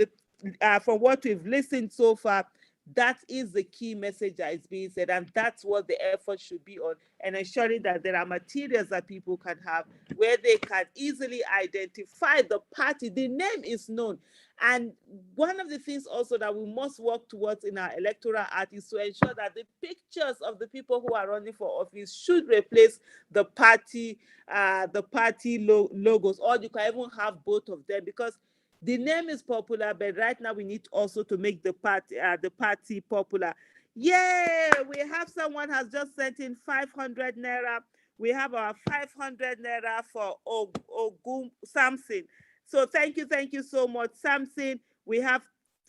what we've listened so far, that is the key message that is being said, and that's what the effort should be on, and ensuring that there are materials that people can have where they can easily identify the party. The name is known. And one of the things also that we must work towards in our electoral act is to ensure that the pictures of the people who are running for office should replace the party logos, or you can even have both of them, because the name is popular, but right now we need also to make the party popular. Yay! We have someone has just sent in 500 naira. We have our 500 naira for Ogum Samson. So thank you so much, Samson. We have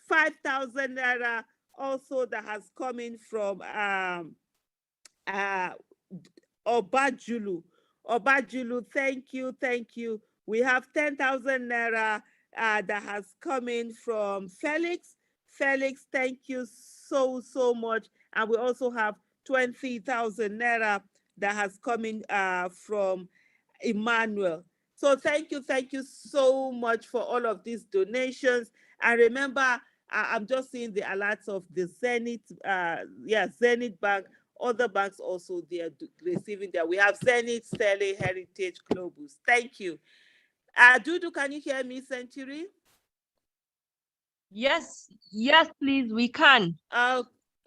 5,000 naira also that has come in from Obajulu. Thank you. We have 10,000 naira that has come in from Felix. Thank you so much. And we also have 20,000 naira that has come in from Emmanuel. So thank you so much for all of these donations. And remember, I'm just seeing the alerts of the Zenith, Zenith Bank. Other banks also, they are receiving that. We have Zenith, Sterling, Heritage, Globus. Thank you. Dudu, can you hear me, Century? Yes, please, we can.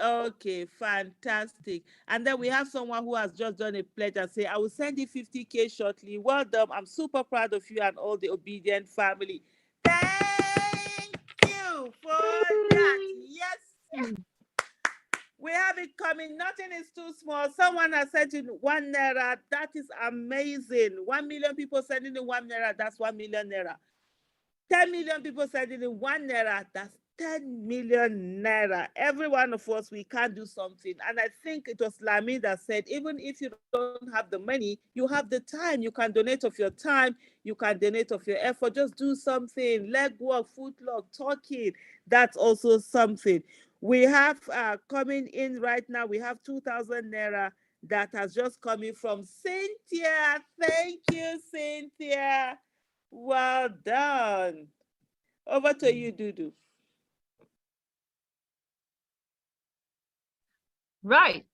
Okay, fantastic. And then we have someone who has just done a pledge and say, I will send you 50K shortly. Well done. I'm super proud of you and all the obedient family. Thank you for that. Yes. We have it coming. Nothing is too small. Someone has sent in 1 naira. That is amazing. 1 million people sending in 1 naira. That's 1 million naira. 10 million people sending in 1 naira. That's 10 million naira. Every one of us, we can do something. And I think it was Lami that said, even if you don't have the money, you have the time. You can donate of your time. You can donate of your effort. Just do something. Leg work, footlock, talking. That's also something. We have coming in right now, we have 2,000 naira that has just come in from Cynthia. Thank you, Cynthia. Well done. Over to you, Dudu. Right.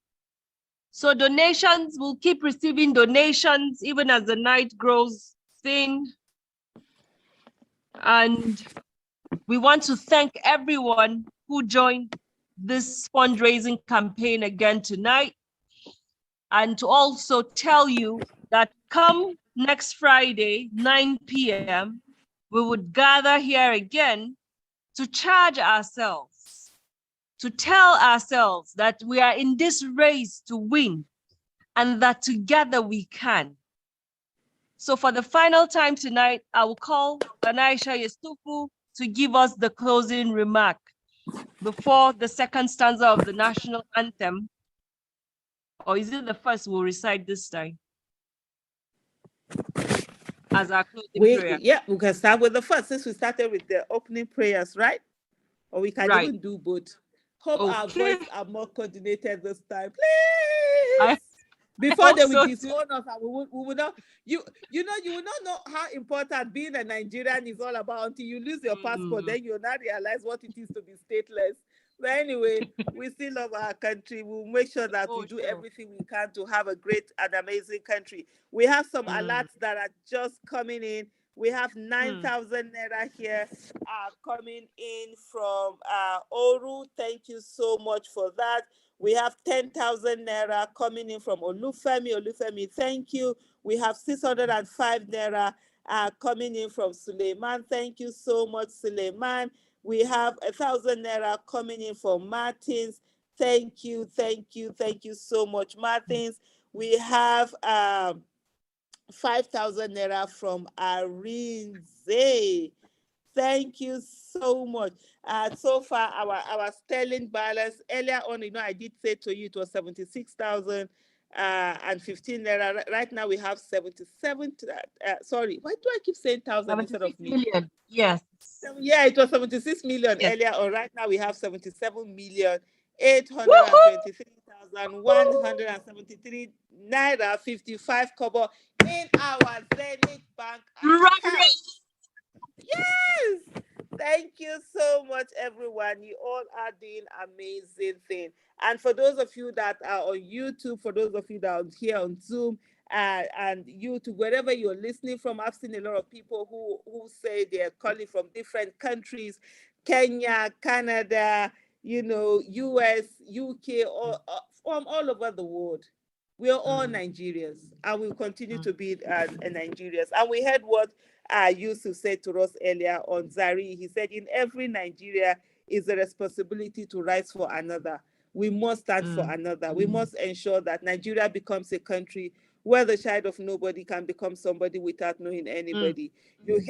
So donations, we'll keep receiving donations even as the night grows thin. And we want to thank everyone who joined this fundraising campaign again tonight. And to also tell you that come next Friday, 9 p.m., we would gather here again to charge ourselves, to tell ourselves that we are in this race to win and that together we can. So for the final time tonight, I will call Ganaisha Yesufu to give us the closing remark before the second stanza of the national anthem. Or is it the first we'll recite this time? As our closing prayer. Yeah, we can start with the first since we started with the opening prayers, right? Or we can even do both. Hope our voices are more coordinated this time, please. Before they will disown us, and we will not. You will not know how important being a Nigerian is all about until you lose your passport. Then you'll not realize what it is to be stateless. But anyway, we still love our country. We'll make sure that we do everything we can to have a great and amazing country. We have some alerts that are just coming in. We have 9,000 naira here coming in from Oru. Thank you so much for that. We have 10,000 naira coming in from Olufemi. Olufemi, thank you. We have 605 naira coming in from Suleiman. Thank you so much, Suleiman. We have 1,000 naira coming in from Martins. Thank you so much, Martins. We have 5,000 naira from Arinze. Thank you so much. So far, our sterling balance, earlier on, I did say to you it was 76,000 and 15 naira. Right now we have 77. Sorry, why do I keep saying 1,000 instead of million? Yes. Yeah, it was 76 million earlier on. Right now we have 77 million 823,173 naira 55 kobo in our Zenith Bank account. Yes. Thank you so much, everyone. You all are doing amazing thing. And for those of you that are on YouTube, for those of you that are here on Zoom and YouTube, wherever you're listening from, I've seen a lot of people who say they're calling from different countries, Kenya, Canada, US, UK, from all over the world. We are all Nigerians, and we'll continue to be Nigerians. And we heard what Yusuf said to us earlier on Zari. He said, in every Nigeria is a responsibility to rise for another. We must stand for another. We must ensure that Nigeria becomes a country where the child of nobody can become somebody without knowing anybody. You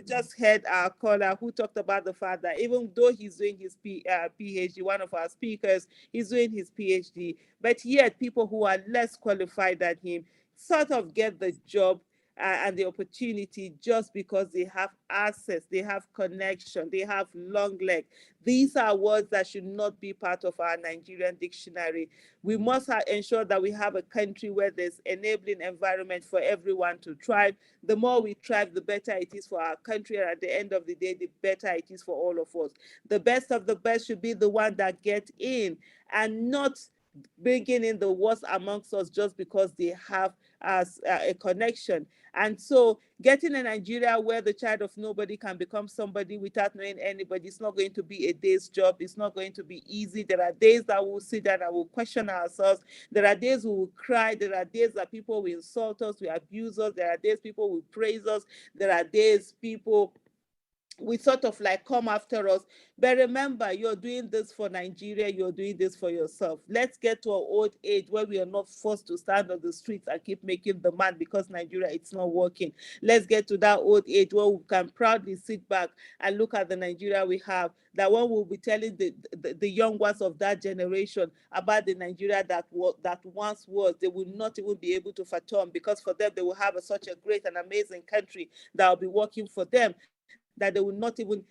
just heard our caller who talked about the fact that even though he's doing his PhD, one of our speakers is doing his PhD, but yet people who are less qualified than him sort of get the job and the opportunity just because they have access, they have connection, they have long leg. These are words that should not be part of our Nigerian dictionary. We must ensure that we have a country where there's enabling environment for everyone to thrive. The more we thrive, the better it is for our country. And at the end of the day, the better it is for all of us. The best of the best should be the one that get in, and not bringing in the worst amongst us just because they have a connection. And so getting a Nigeria where the child of nobody can become somebody without knowing anybody, it's not going to be a day's job. It's not going to be easy. There are days that we'll sit down and we'll question ourselves. There are days we will cry. There are days that people will insult us, will abuse us. There are days people will praise us. There are days people we sort of like come after us. But remember, you're doing this for Nigeria, you're doing this for yourself. Let's get to an old age where we are not forced to stand on the streets and keep making demand because Nigeria, it's not working. Let's get to that old age where we can proudly sit back and look at the Nigeria we have, that one will be telling the young ones of that generation about the Nigeria that once was. They will not even be able to fathom, because for them, they will have such a great and amazing country that will be working for them, that they will not even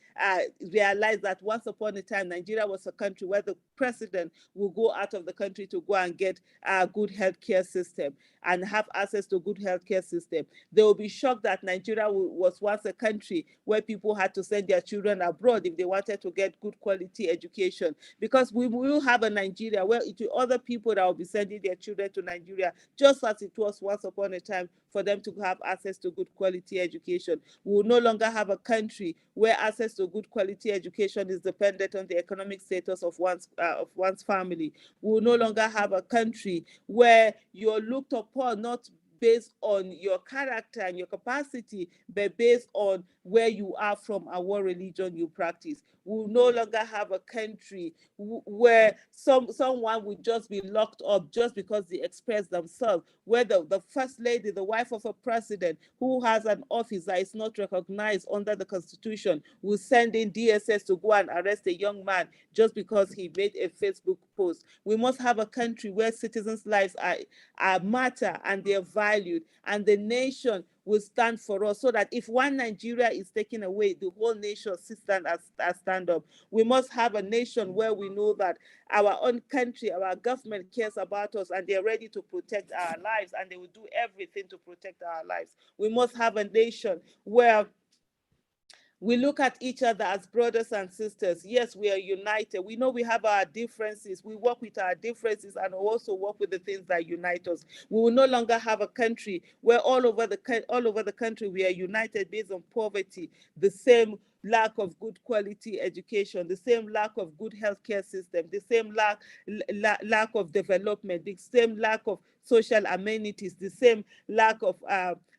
realize that once upon a time, Nigeria was a country where the president will go out of the country to go and get a good healthcare system and have access to a good healthcare system. They will be shocked that Nigeria was once a country where people had to send their children abroad if they wanted to get good quality education, because we will have a Nigeria where it will other people that will be sending their children to Nigeria, just as it was once upon a time for them to have access to good quality education. We will no longer have a country where access to good quality education is dependent on the economic status of one's family. We will no longer have a country where you're looked upon not based on your character and your capacity, but based on where you are from and what religion you practice. We will no longer have a country where someone would just be locked up just because they express themselves, where the first lady, the wife of a president who has an office that is not recognized under the Constitution, will send in DSS to go and arrest a young man just because he made a Facebook post. We must have a country where citizens' lives are matter and they're valued, and the nation will stand for us, so that if one Nigeria is taken away, the whole nation stand up. We must have a nation where we know that our own country, our government cares about us, and they're ready to protect our lives, and they will do everything to protect our lives. We must have a nation where we look at each other as brothers and sisters. Yes, we are united. We know we have our differences. We work with our differences and also work with the things that unite us. We will no longer have a country where all over the country we are united based on poverty, the same lack of good quality education, the same lack of good healthcare system, the same lack of development, the same lack of social amenities, the same lack of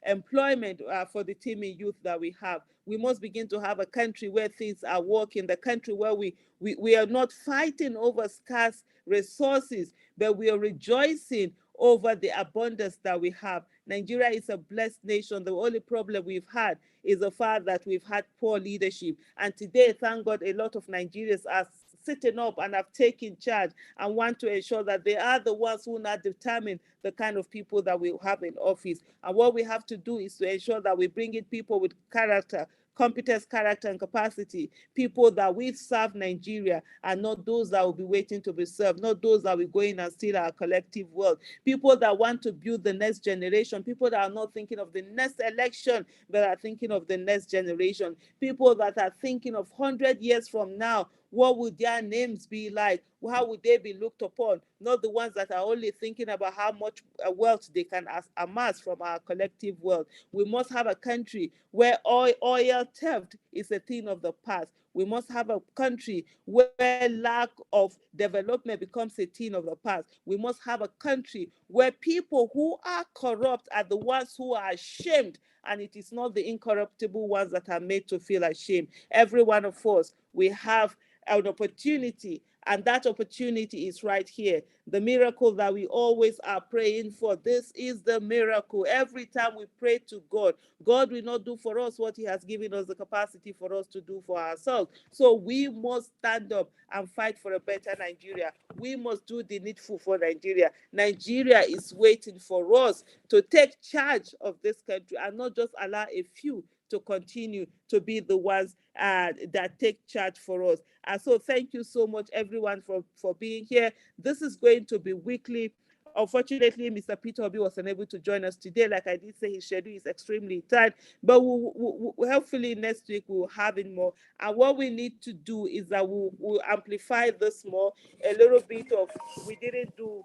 employment for the teeming youth that we have. We must begin to have a country where things are working, the country where we are not fighting over scarce resources, but we are rejoicing over the abundance that we have. Nigeria is a blessed nation. The only problem we've had is the fact that we've had poor leadership. And today, thank God, a lot of Nigerians are sitting up and have taken charge and want to ensure that they are the ones who now determine the kind of people that we have in office. And what we have to do is to ensure that we bring in people with character, competence, character, and capacity, people that will serve Nigeria and not those that will be waiting to be served, not those that will go in and steal our collective wealth, people that want to build the next generation, people that are not thinking of the next election, but are thinking of the next generation, people that are thinking of 100 years from now, what would their names be like? How would they be looked upon? Not the ones that are only thinking about how much wealth they can amass from our collective wealth. We must have a country where oil theft is a thing of the past. We must have a country where lack of development becomes a thing of the past. We must have a country where people who are corrupt are the ones who are ashamed, and it is not the incorruptible ones that are made to feel ashamed. Every one of us, we have an opportunity And that opportunity is right here. The miracle that we always are praying for. This is the miracle. Every time we pray to God, God will not do for us what he has given us the capacity for us to do for ourselves. So we must stand up and fight for a better Nigeria. We must do the needful for Nigeria. Nigeria is waiting for us to take charge of this country and not just allow a few to continue to be the ones that take charge for us. And so thank you so much, everyone, for being here. This is going to be weekly. Unfortunately, Mr. Peter Obi was unable to join us today. Like I did say, his schedule is extremely tight, but hopefully next week we'll have it more. And what we need to do is that we'll amplify this more, a little bit of, we didn't do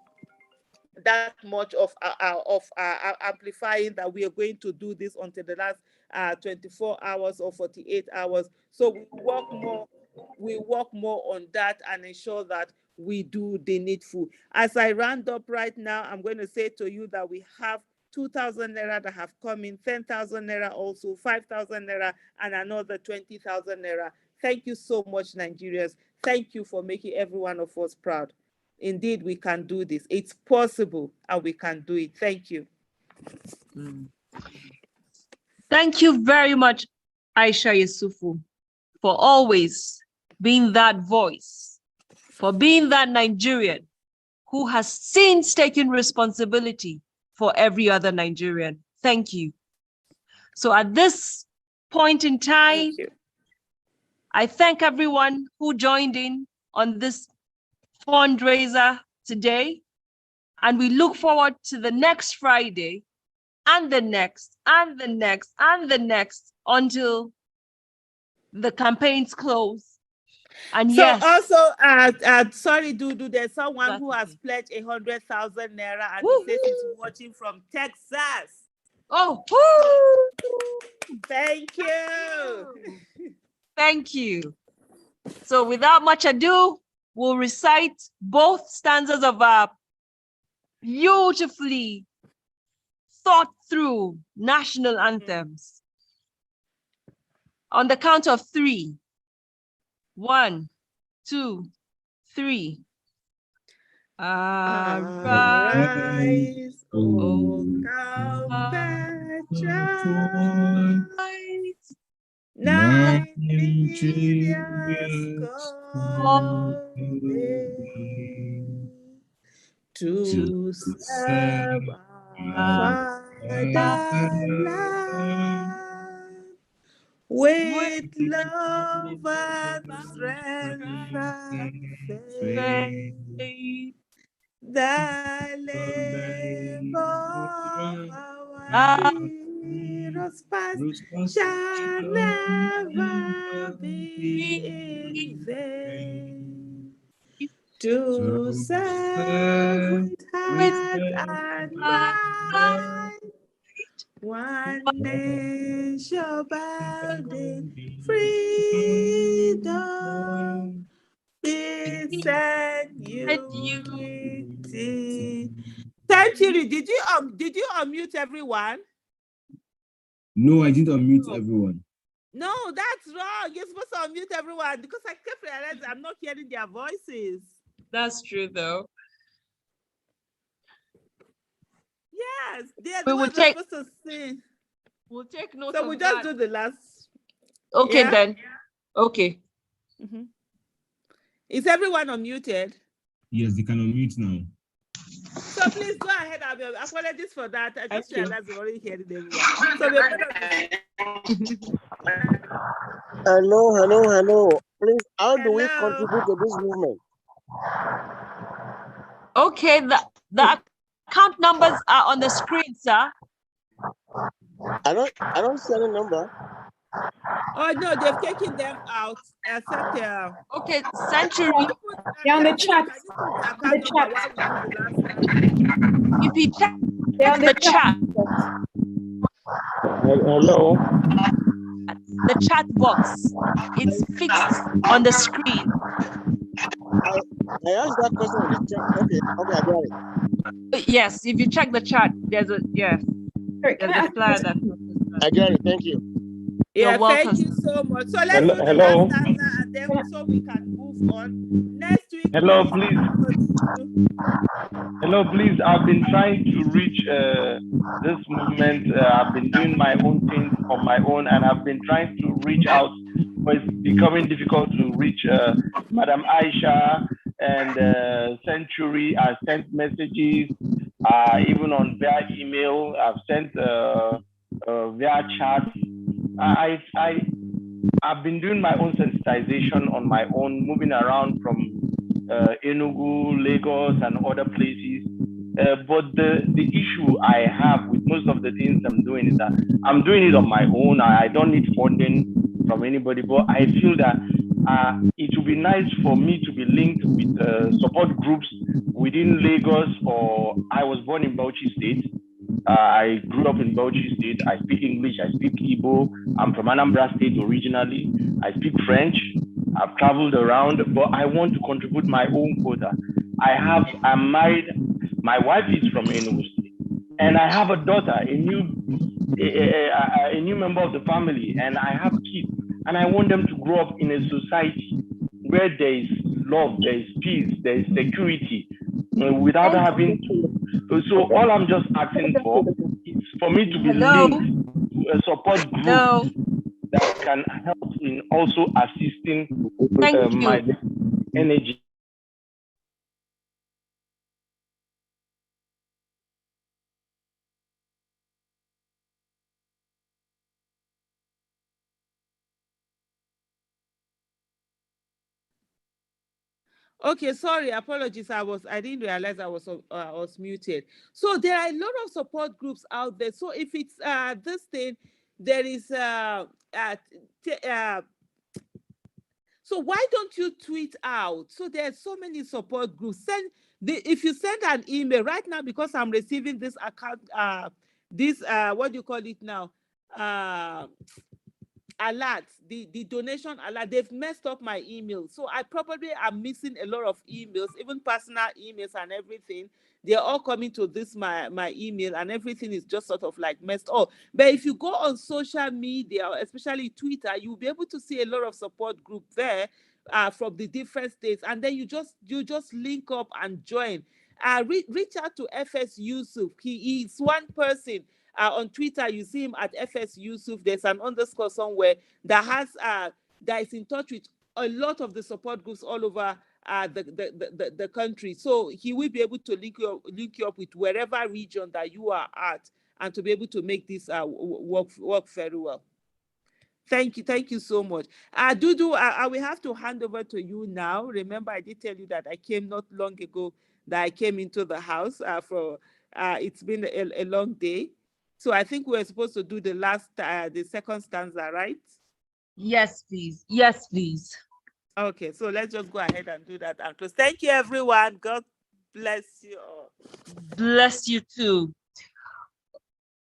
that much of amplifying that we are going to do this until the last 24 hours or 48 hours. So we work more on that and ensure that we do the needful. As I round up right now, I'm going to say to you that we have 2,000 naira that have come in, 10,000 naira also, 5,000 naira, and another 20,000 naira. Thank you so much, Nigerians. Thank you for making every one of us proud. Indeed, we can do this. It's possible, and we can do it. Thank you. Thank you very much, Aisha Yusufu, for always being that voice, for being that Nigerian who has since taken responsibility for every other Nigerian. Thank you. So at this point in time, I thank everyone who joined in on this fundraiser today, and we look forward to the next Friday and the next and the next and the next until the campaigns close. And so yes, also, sorry, Dudu, there's someone who has pledged 100,000 naira and he says he's watching from Texas. Oh, thank you. Thank you. So without much ado, we'll recite both stanzas of our beautifully thought through national anthems. On the count of 3. 1, 2, 3. Arise, O Campeche, Nigeria's calling to serve our fatherland with love and strength and faith. The labor of our heroes past shall never be in vain. To serve with heart and mind, one nation bound in freedom, peace and unity. Thank you. Did you unmute everyone? No, I didn't unmute everyone. No, that's wrong. You're supposed to unmute everyone because I kept realizing I'm not hearing their voices. That's true, though. Yes, they're the ones supposed to sing. We'll take note. So we just do the last. Okay, then. Okay. Is everyone unmuted? Yes, they can unmute now. So please go ahead. Apologies for that. I just realized we're already hearing everyone. So we're Hello. Please, how do we contribute to this movement? Okay, the account numbers are on the screen, sir. I don't see any number. Oh no, they've taken them out. Except okay, Century. They're on the chat. If you check the chat. Hello. The chat box. It's fixed on the screen. I asked that question in the chat. Okay, I got it. Yes, if you check the chat, there's a there's a flyer that. I got it. Thank you. Yeah, thank you so much. So let's do the last stanza and then so we can move moves on. Next week. Hello, please. Hello, please. I've been trying to reach this movement. I've been doing my own things on my own, and I've been trying to reach out, but it's becoming difficult to reach Madam Aisha and Century. I sent messages, even on via email. I've sent via chat. I've been doing my own sensitization on my own, moving around from Enugu, Lagos, and other places. But the issue I have with most of the things I'm doing is that I'm doing it on my own. I don't need funding from anybody, but I feel that it would be nice for me to be linked with support groups within Lagos, or I was born in Bauchi State. I grew up in Bauchi State. I speak English, I speak Igbo. I'm from Anambra State originally. I speak French. I've traveled around, but I want to contribute my own quota. I'm married. My wife is from Enugu State, and I have a daughter, a new member of the family, and I have kids, and I want them to grow up in a society where there is love, there is peace, there is security, without having to. So all I'm just asking for is for me to be linked to a support group that can help in also assisting my energy. Okay, sorry, apologies. I didn't realize I was muted. So there are a lot of support groups out there. So if it's this thing, there is so why don't you tweet out? So there's so many support groups. If you send an email right now, because I'm receiving this account, what do you call it now? Alert, the donation alert, they've messed up my email. So I probably am missing a lot of emails, even personal emails and everything. They're all coming to this my email, and everything is just sort of like messed up. But if you go on social media, especially Twitter, you'll be able to see a lot of support group there from the different states, and then you just link up and join. Reach out to FS Yusuf. He is one person. On Twitter, you see him at FS Yusuf. There's an underscore somewhere that is in touch with a lot of the support groups all over the country. So he will be able to link you up with wherever region that you are at, and to be able to make this work very well. Thank you so much. Dudu, I will have to hand over to you now. Remember, I did tell you that I came not long ago, that I came into the house it's been a long day. So I think we're supposed to do the second stanza, right? Yes, please. Yes, please. Okay, so let's just go ahead and do that. And thank you, everyone. God bless you all. Bless you too.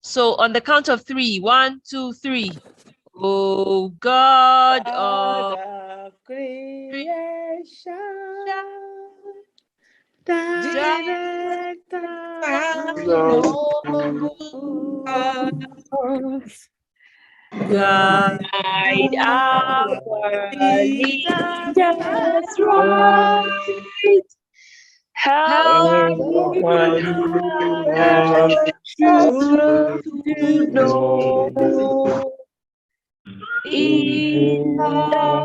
So on the count of 3, 1, 2, 3. Oh God of creation, guide our leaders right. Help us to know in the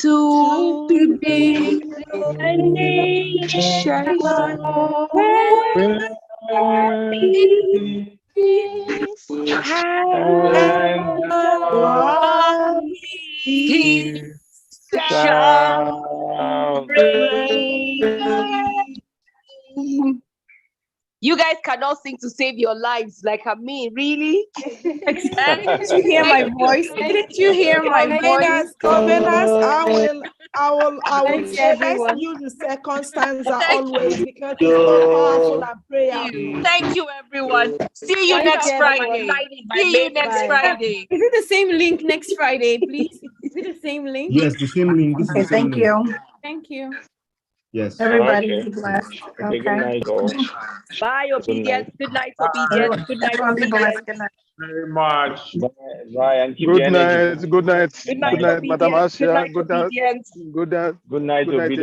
to be a nation shall reign. You guys cannot sing to save your lives like me, really? Didn't you hear my voice? Didn't you hear my voice? I will I will Thank say let's everyone. use the second stanza Thank always because it's so powerful and prayerful. Thank you, everyone. See you Thank next you, everyone. Friday. See you next Friday. Is it the same link next Friday, please? Is it the same link? Yes, the same link. This is the same link. Thank you. Yes. Everybody Okay. be blessed. Okay, good night, all. Bye, Good night. obedience. Good night, obedience. Good night, Everyone be blessed. obedience. Good night. Very much. Bye, bye, and keep Good the energy. night. Good night. Good Good night, night, Madam obedience. Good Asia. night, Good night. obedience. Good night. Good night, Good night. obedience.